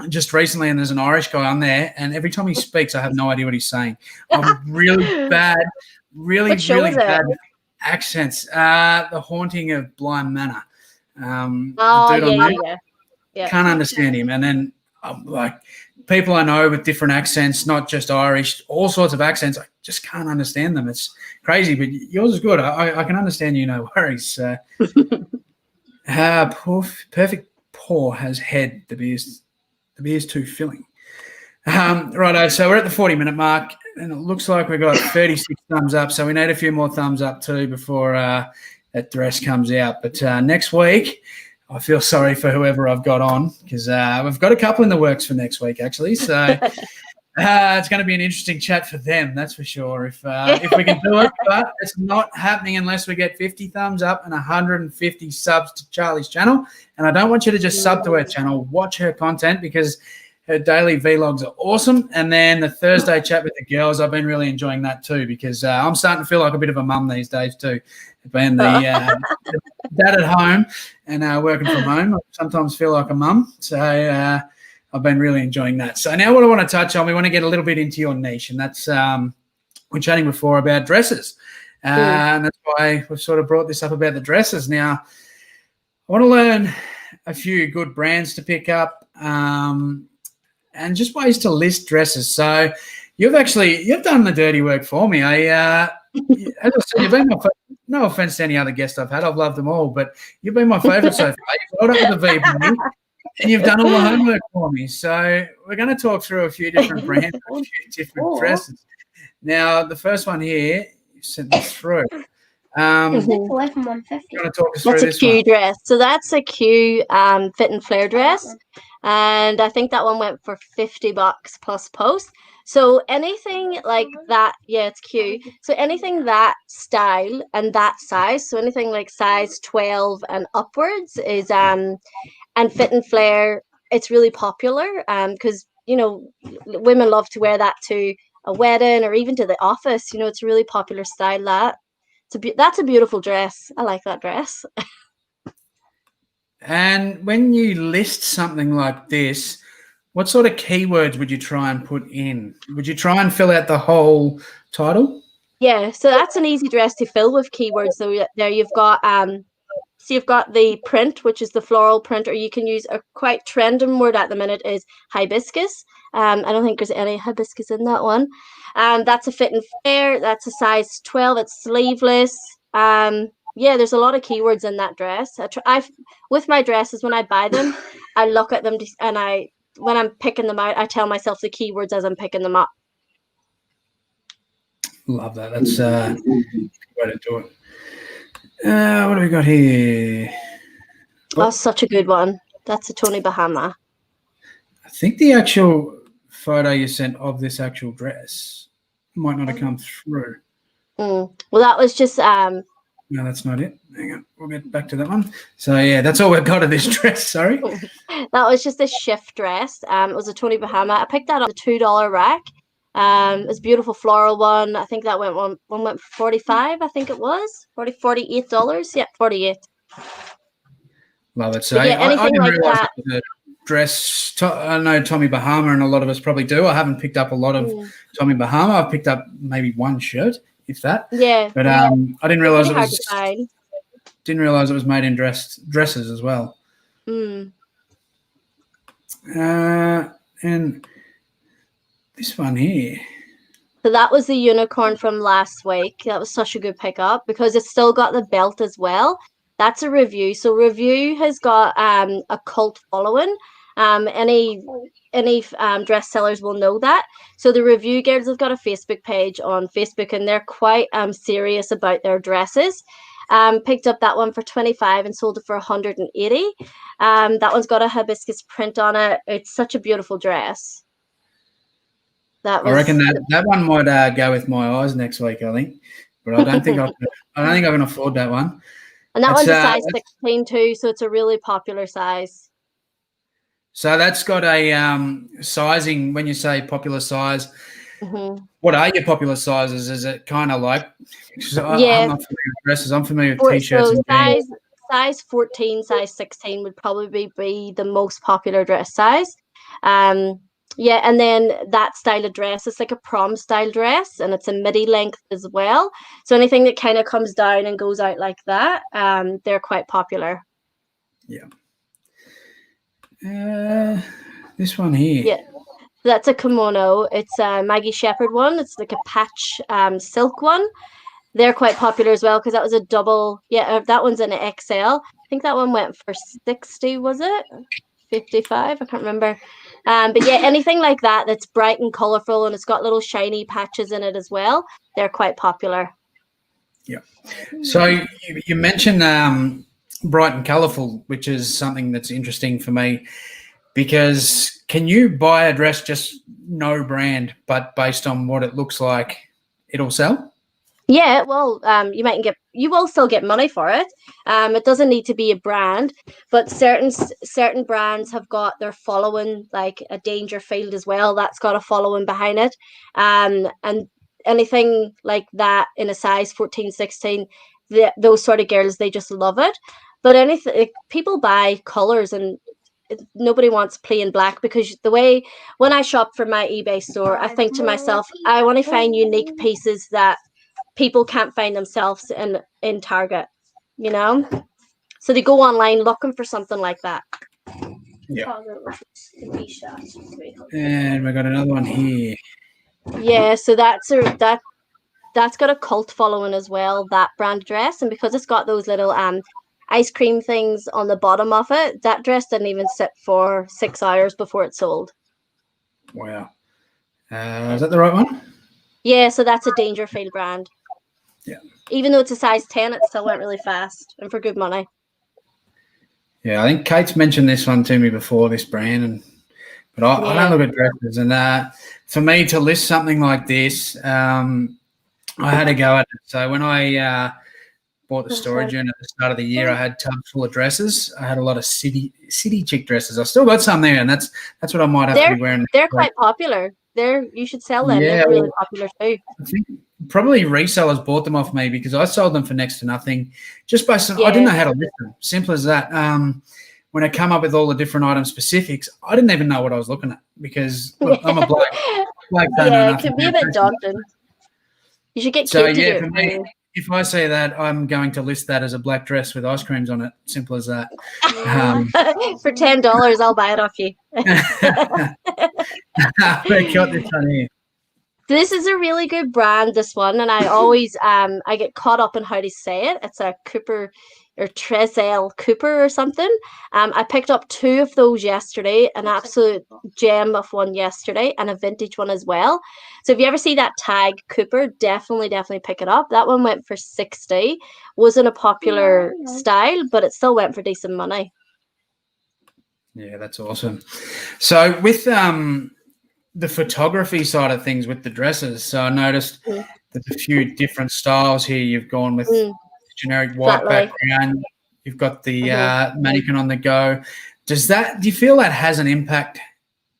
just recently, and there's an Irish guy on there, and every time he speaks, I have no idea what he's saying. I'm really bad, really bad with accents. The Haunting of Bly Manor. Oh, the dude on yeah. Can't understand him, and then like people I know with different accents, not just Irish, all sorts of accents. I just can't understand them. It's crazy, but yours is good. I can understand you, no worries. Perfect pour has head. The beer's too filling. Righto, so we're at the 40-minute mark, and it looks like we've got 36 thumbs up, so we need a few more thumbs up too before that dress comes out. But next week, I feel sorry for whoever I've got on, because we've got a couple in the works for next week, actually. So it's going to be an interesting chat for them, that's for sure, if we can do it. But it's not happening unless we get 50 thumbs up and 150 subs to Charlie's channel. And I don't want you to just sub to her channel. Watch her content, because her daily vlogs are awesome. And then the Thursday chat with the girls, I've been really enjoying that too, because I'm starting to feel like a bit of a mum these days too. Being the dad at home and working from home, I sometimes feel like a mum. So I've been really enjoying that. So now what I want to touch on, we want to get a little bit into your niche, and that's we're chatting before about dresses. And that's why we've sort of brought this up about the dresses. Now, I want to learn a few good brands to pick up, and just ways to list dresses. So you've done the dirty work for me. As I said, you've been my favorite. No offense to any other guest I've had, I've loved them all, but you've been my favourite so far. You've got up with the VB, and you've done all the homework for me. So we're going to talk through a few different brands, a few different dresses. Now, the first one here, you sent this through. It's away from 150. You want to talk us through That's a this Q one? dress. So that's a Q fit and flare dress. And I think that one went for $50 plus post. So anything like that, yeah, it's Q. So anything that style and that size, so anything like size 12 and upwards is and fit and flare, it's really popular because women love to wear that to a wedding or even to the office. It's a really popular style. That's a beautiful dress. I like that dress. And when you list something like this, what sort of keywords would you try and put in? Would you try and fill out the whole title? Yeah, so that's an easy dress to fill with keywords. So there you've got you've got the print, which is the floral print, or you can use a quite trending word at the minute is hibiscus. I don't think there's any hibiscus in that one. That's a fit and flare. That's a size 12. It's sleeveless. Yeah, there's a lot of keywords in that dress. With my dresses, when I buy them, I look at them and when I'm picking them out, I tell myself the keywords as I'm picking them up. Love that. That's a good way to do it. What do we got here? Oh, such a good one. That's a Tony Bahama. I think the actual photo you sent of this actual dress might not have come through. Well, that was just No, that's not it. Hang on. We'll get back to that one. So, yeah, that's all we've got of this dress. Sorry. That was just a shift dress. It was a Tony Bahama. I picked that up at the $2 rack. It was a beautiful floral one. I think that one went for 45. I think it was $48. Yeah, 48. Love it. So, yeah, I anything didn't like realise that. it was a dress. I know Tommy Bahama, and a lot of us probably do. I haven't picked up a lot of Tommy Bahama. I've picked up maybe one shirt, if that. Yeah. But I didn't realise Pretty it hard was. to find. Didn't realise it was made in dresses as well. Mm. And this one here. So that was the unicorn from last week. That was such a good pickup because it's still got the belt as well. That's a review. So review has got a cult following. Any dress sellers will know that. So the review girls have got a Facebook page on Facebook, and they're quite serious about their dresses. Picked up that one for 25 and sold it for 180. That one's got a hibiscus print on it. It's such a beautiful dress. I reckon that one might go with my eyes next week. I think, but I don't think I can afford that one. And that one's a size 16 too, so it's a really popular size. So that's got a sizing. When you say popular size, what are your popular sizes? Is it kind of like? I'm not familiar with dresses. I'm familiar with t-shirts. So size 14, size 16 would probably be the most popular dress size. Yeah, and then that style of dress is like a prom style dress, and it's a midi length as well. So anything that kind of comes down and goes out like that, they're quite popular. Yeah. This one here. Yeah, that's a kimono. It's a Maggie Shepherd one. It's like a patch silk one. They're quite popular as well because that was a double. Yeah, that one's an XL. I think that one went for 60. Was it 55? I can't remember. But yeah, anything like that that's bright and colorful and it's got little shiny patches in it as well, they're quite popular. Yeah. So you mentioned bright and colorful, which is something that's interesting for me, because can you buy a dress just no brand, but based on what it looks like, it'll sell? Yeah, well, you will still get money for it. It doesn't need to be a brand, but certain brands have got their following, like a Dangerfield as well. That's got a following behind it. And anything like that in a size 14, 16, those sort of girls, they just love it. But people buy colors, and nobody wants plain black, because when I shop for my eBay store, I think to myself, I want to find unique pieces that people can't find themselves in Target, so they go online looking for something like that. Yeah. And we got another one here. Yeah, so that's got a cult following as well, that brand dress, and because it's got those little ice cream things on the bottom of it, that dress didn't even sit for 6 hours before it sold. Wow. Is that the right one? Yeah, so that's a Dangerfield brand. Yeah. Even though it's a size 10, it still went really fast and for good money. Yeah, I think Kate's mentioned this one to me before, this brand, but I don't look at dresses. And for me to list something like this, I had to go at it. So when I bought the storage unit at the start of the year, I had tubs full of dresses. I had a lot of city chick dresses. I still got some there, and that's what I might have to be wearing. They're quite popular. You should sell them. Yeah, they're really popular too. I think probably resellers bought them off me because I sold them for next to nothing, just by some. I didn't know how to list them. Simple as that. When I come up with all the different item specifics, I didn't even know what I was looking at because I'm a black. Yeah, it can be a bit daunting. You should get Kate to do it for me. If I say that, I'm going to list that as a black dress with ice creams on it. Simple as that. For $10, I'll buy it off you. I got this one here. This is a really good brand, this one, and I always I get caught up in how to say it. It's a Cooper or Tresel Cooper or something. I picked up 2 of those yesterday, an absolute gem of one yesterday, and a vintage one as well. So if you ever see that tag Cooper, definitely pick it up. That one went for 60. Wasn't a popular style, but it still went for decent money. Yeah, that's awesome. So with the photography side of things with the dresses, so I noticed there's a few different styles here. You've gone with generic white Flat background. You've got the mannequin on the go. Do you feel that has an impact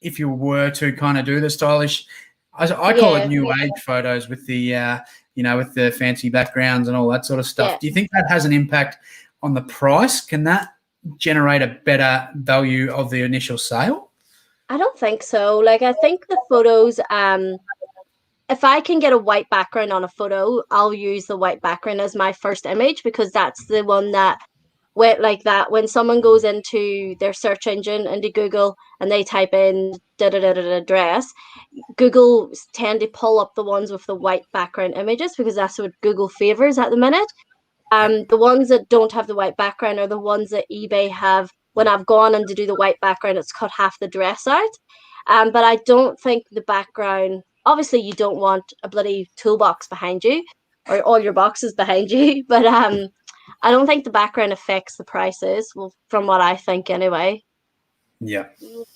if you were to kind of do the stylish? I call it new age photos with the with the fancy backgrounds and all that sort of stuff. Yeah. Do you think that has an impact on the price? Can that generate a better value of the initial sale? I don't think so. Like, I think the photos, if I can get a white background on a photo, I'll use the white background as my first image, because that's the one that went like that. When someone goes into their search engine, into Google, and they type in dress, Google tend to pull up the ones with the white background images, because that's what Google favors at the minute. The ones that don't have the white background are the ones that eBay have. When I've gone in to do the white background, it's cut half the dress out. But I don't think the background, obviously you don't want a bloody toolbox behind you or all your boxes behind you, but I don't think the background affects the prices, well, from what I think anyway. Yeah.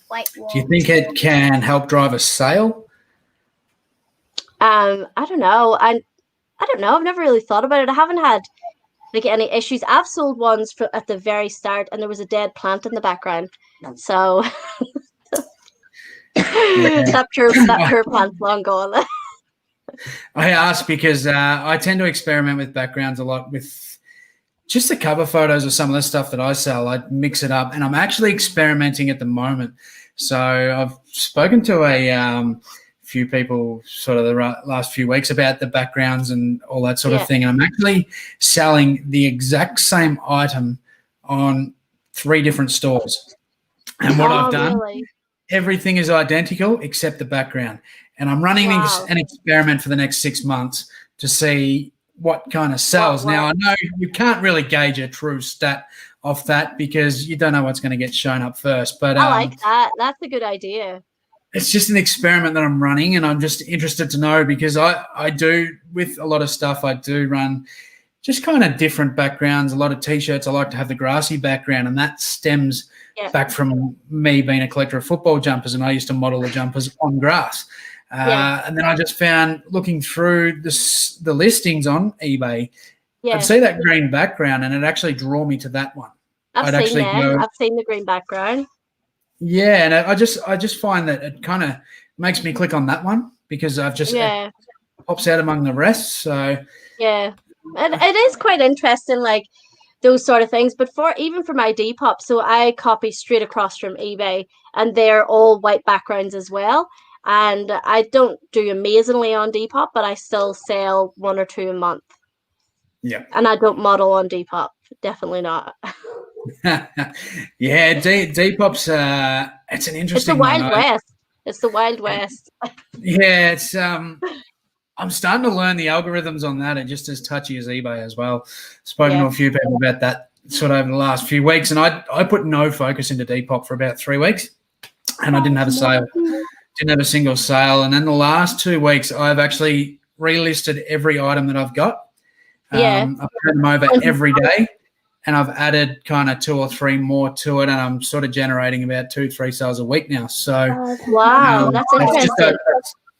White Do you think it can help drive a sale? I don't know. I don't know. I've never really thought about it. I haven't had like any issues. I've sold ones at the very start, and there was a dead plant in the background. So that pure plant's long gone. I ask because I tend to experiment with backgrounds a lot with just the cover photos of some of the stuff that I sell. I mix it up, and I'm actually experimenting at the moment. So I've spoken to a few people sort of the last few weeks about the backgrounds and all that sort of thing. And I'm actually selling the exact same item on 3 different stores. And what I've done, everything is identical except the background. And I'm running an experiment for the next 6 months to see what kind of sells. Now, I know you can't really gauge a true stat off that because you don't know what's going to get shown up first. But I like that. That's a good idea. It's just an experiment that I'm running, and I'm just interested to know, because I do, with a lot of stuff, I do run just kind of different backgrounds. A lot of T-shirts, I like to have the grassy background, and that stems back from me being a collector of football jumpers, and I used to model the jumpers on grass. And then I just found, looking through the listings on eBay, I'd see that green background, and it actually drew me to that one. I've seen the green background. Yeah, and I just find that it kind of makes me click on that one, because I've just it pops out among the rest. So and it is quite interesting, like those sort of things. But even for my Depop, so I copy straight across from eBay, and they're all white backgrounds as well. And I don't do amazingly on Depop, but I still sell 1 or 2 a month. Yeah, and I don't model on Depop, definitely not. Yeah, Depop's it's an interesting. It's the Wild West. It's the Wild West. Yeah, it's I'm starting to learn the algorithms on that, and just as touchy as eBay as well. Spoken to a few people about that sort of over the last few weeks, and I put no focus into Depop for about 3 weeks, and I didn't have a sale, didn't have a single sale, and then the last 2 weeks I've actually relisted every item that I've got. I've turned them over every day. And I've added kind of 2 or 3 more to it, and I'm sort of generating about 2-3 sales a week now. So that's interesting.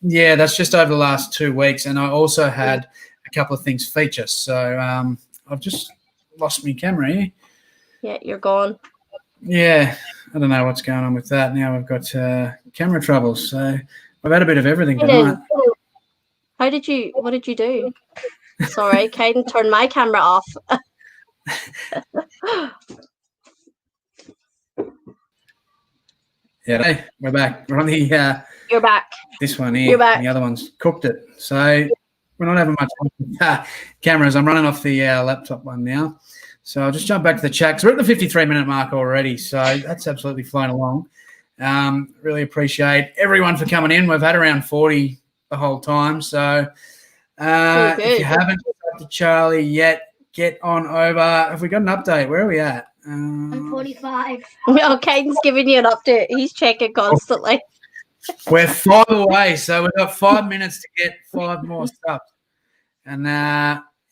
That's just over the last 2 weeks, and I also had a couple of things feature. So I've just lost my camera here. Yeah, you're gone. Yeah, I don't know what's going on with that. Now I've got camera troubles. So I've had a bit of everything tonight. What did you do? Sorry, Caden turned my camera off. Hey, we're back. We're on the you're back. This one here. You're back. The other one's cooked it. So we're not having much cameras. I'm running off the laptop one now. So I'll just jump back to the chat, because we're at the 53-minute mark already. So that's absolutely flown along. Really appreciate everyone for coming in. We've had around 40 the whole time. So if you haven't talked to Charlie yet, get on over. Have we got an update? Where are we at? I'm 45. Oh, Caden's giving you an update. He's checking constantly. We're 5 away, so we've got 5 minutes to get 5 more stuff. And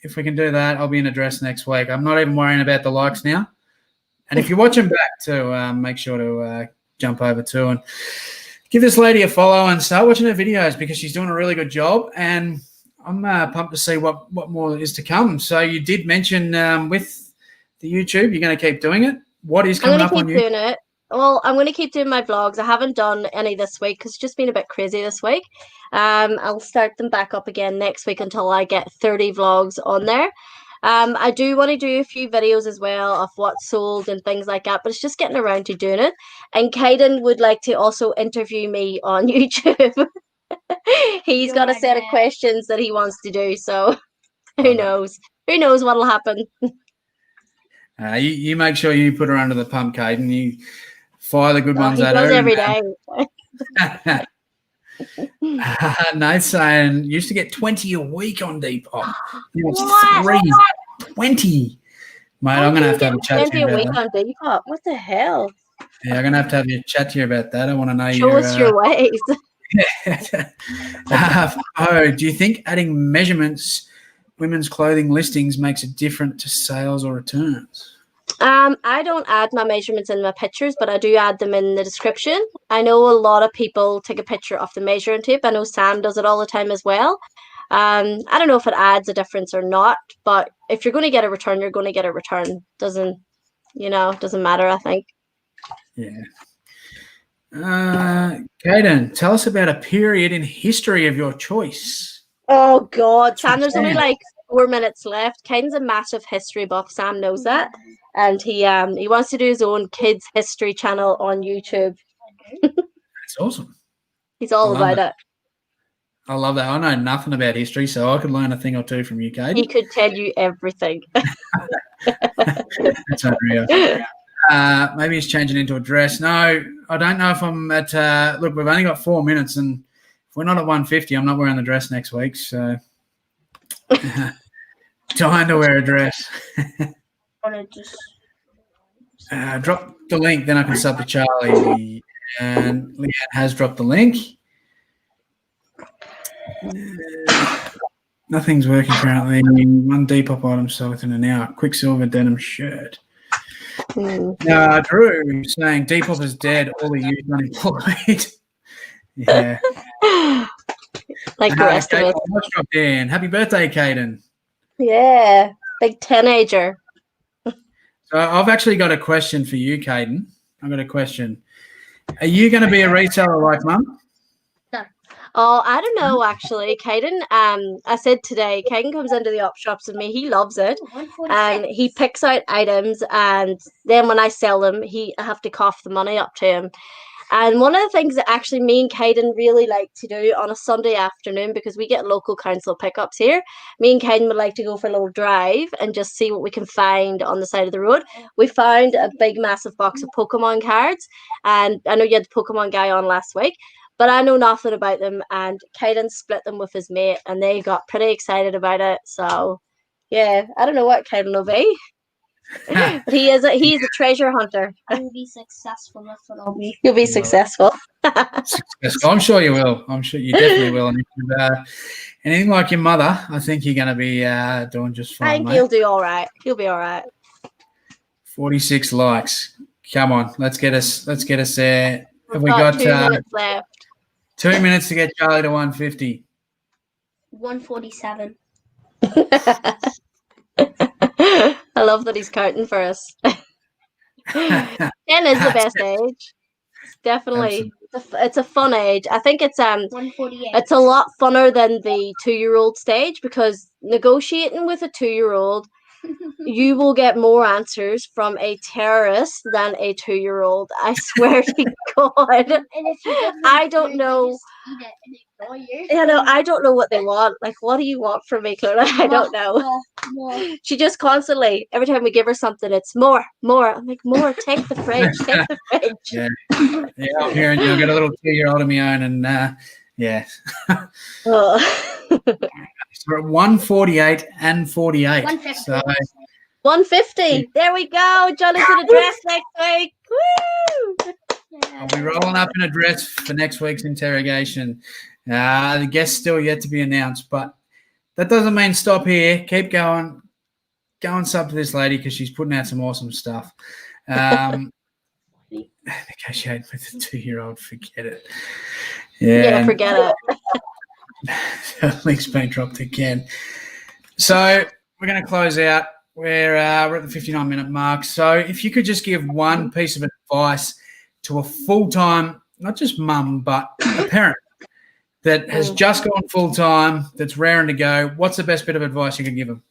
if we can do that, I'll be in a dress next week. I'm not even worrying about the likes now. And if you're watching back too, make sure to jump over too and give this lady a follow and start watching her videos, because she's doing a really good job. And I'm pumped to see what more is to come. So you did mention with the YouTube, you're going to keep doing it. What is coming up on YouTube? I'm going to keep doing it. Well, I'm going to keep doing my vlogs. I haven't done any this week because it's just been a bit crazy this week. I'll start them back up again next week until I get 30 vlogs on there. I do want to do a few videos as well of what's sold and things like that, but it's just getting around to doing it. And Kaiden would like to also interview me on YouTube. He's got a set of questions that he wants to do, so who knows? Who knows what'll happen? You make sure you put her under the pump, Kaiden. You fire the good ones at her. He does every day. Nate's saying used to get 20 a week on Depop. What? 20. Mate, I'm going to have a chat to you about that. On Depop. What the hell? Yeah, I'm going to have a chat to you about that. I want to know Show us your ways. Do you think adding measurements, women's clothing listings, makes it different to sales or returns? I don't add my measurements in my pictures, but I do add them in the description. I know a lot of people take a picture of the measuring tape. I know Sam does it all the time as well. I don't know if it adds a difference or not, but if you're going to get a return, you're going to get a return. Doesn't matter, I think. Yeah. Kaiden, tell us about a period in history of your choice. Oh God, Sam, there's only like 4 minutes left. Kaiden's a massive history buff. Sam knows that, and he wants to do his own kids history channel on YouTube. That's awesome. He's all about it. I love that. I know nothing about history, so I could learn a thing or two from you, Kaiden. He could tell you everything. That's unreal. Maybe he's changing into a dress. No, I don't know if I'm at look, we've only got 4 minutes, and if we're not at 150, I'm not wearing the dress next week, so time to wear a dress. Drop the link, then I can sub to Charlie. And Leanne has dropped the link. Nothing's working currently. One Depop item sold within an hour. Quicksilver denim shirt. Drew saying Depop is dead. All the youth unemployed. Yeah. Like the rest of us. Dropped in. Happy birthday, Kaiden. Yeah, big teenager. So I've actually got a question for you, Kaiden. I've got a question. Are you going to be a reseller like Mum? No. Oh, I don't know, actually. Kaiden, I said today, Kaiden comes into the op shops with me. He loves it. And he picks out items, and then when I sell them, I have to cough the money up to him. And one of the things that actually me and Kaiden really like to do on a Sunday afternoon, because we get local council pickups here, me and Kaiden would like to go for a little drive and just see what we can find on the side of the road. We found a big, massive box of Pokemon cards. And I know you had the Pokemon guy on last week, but I know nothing about them. And Kaiden split them with his mate, and they got pretty excited about it. So, yeah, I don't know what Kaiden will be. He's a treasure hunter. I will be successful. That's what I'll be. You'll be successful. I'm sure you will. I'm sure you definitely will. And anything like your mother, I think you're going to be doing just fine. I think he'll do all right. He'll be all right. 46 likes. Come on, let's get us there. Have we got 2 minutes left? 2 minutes to get Charlie to 150. 147. I love that he's counting for us. 10 is the best age. Definitely. It's a fun age. I think it's 148. It's a lot funner than the 2-year-old stage, because negotiating with a 2-year-old, you will get more answers from a terrorist than a 2-year-old. I swear to God. I don't know. I don't know what they want. Like, what do you want from me, Clona? I don't know. More. She just constantly, every time we give her something, it's more. I'm like, more. Take the fridge. Take the fridge. Yeah, I'm hearing you. I've got a little 2-year-old of my own, and yeah. So we're at 148 and 48. 150. So 150. There we go. Johnny's in a dress next week. Woo! I'll be rolling up in a dress for next week's interrogation. The guest's still yet to be announced, but that doesn't mean stop here. Keep going. Go and sub to this lady, because she's putting out some awesome stuff. Negotiate with a 2-year-old, forget it. Yeah, forget it. The link's been dropped again. So we're going to close out. We're at the 59-minute mark. So if you could just give one piece of advice to a full-time, not just mum, but a parent that has just gone full-time, that's raring to go, what's the best bit of advice you could give them?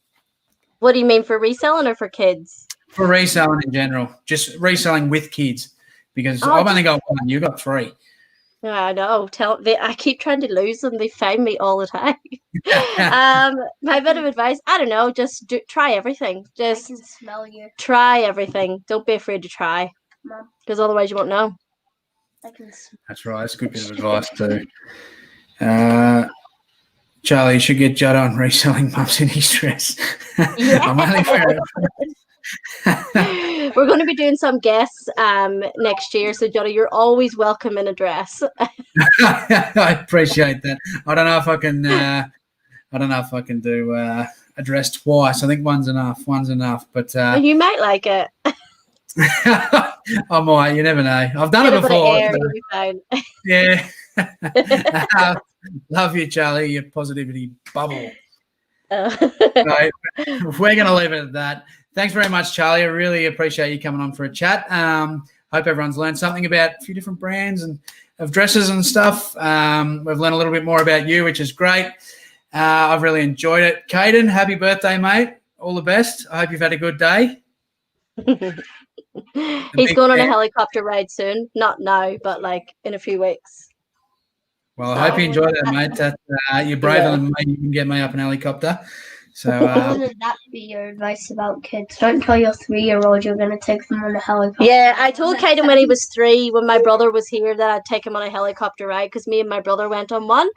What do you mean, for reselling or for kids? For reselling in general, just reselling with kids, because I've only got one, you've got 3. I know. I keep trying to lose them. They find me all the time. My bit of advice, I don't know, just try everything. Just I can smell you. try everything. Don't be afraid to try, because otherwise you won't know. I can smell. That's right. That's a good bit of advice too. Charlie, you should get Judda on reselling mums in distress. I'm only fair. We're going to be doing some guests next year, so Judda, you're always welcome in a dress. I appreciate that. I don't know if I can. Do a dress twice. I think one's enough. But you might like it. I might. You never know. I've done it before. You'll be fine. Yeah. Love you, Charlie. Your positivity bubble. So, we're going to leave it at that. Thanks very much, Charlie. I really appreciate you coming on for a chat. Hope everyone's learned something about a few different brands and of dresses and stuff. We've learned a little bit more about you, which is great. I've really enjoyed it. Caden, happy birthday, mate. All the best. I hope you've had a good day. He's going on a helicopter ride soon. Not now, but like in a few weeks. Well, I hope you enjoy that, mate. You're braver than me. You can get me up in a helicopter. So, wouldn't that be your advice about kids? Don't tell your 3-year-old you're going to take them on a helicopter. Yeah, I told Caden when he was 3, when my brother was here, that I'd take him on a helicopter ride, because me and my brother went on one.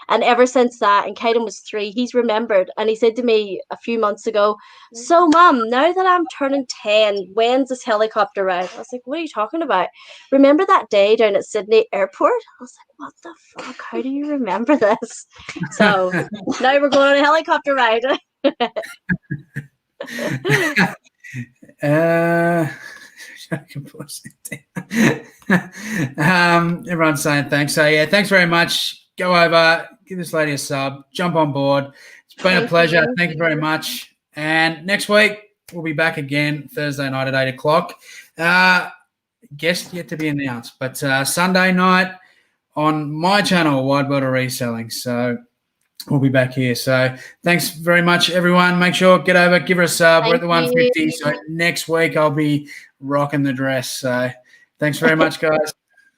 And ever since that, and Caden was 3, he's remembered. And he said to me a few months ago, "So, Mum, now that I'm turning 10, when's this helicopter ride?" I was like, "What are you talking about? Remember that day down at Sydney Airport?" I was like, "What the fuck? How do you remember this?" So now we're going on a helicopter ride. Everyone's saying thanks. So yeah, thanks very much. Go over, give this lady a sub, jump on board. It's been a pleasure. Thank you very much. And next week we'll be back again Thursday night at 8 o'clock. Guest yet to be announced, but Sunday night on my channel, Wide World of Reselling. So we'll be back here. So thanks very much, everyone. Make sure, get over, give her a sub. We're at the 150. So next week I'll be rocking the dress. So thanks very much, guys.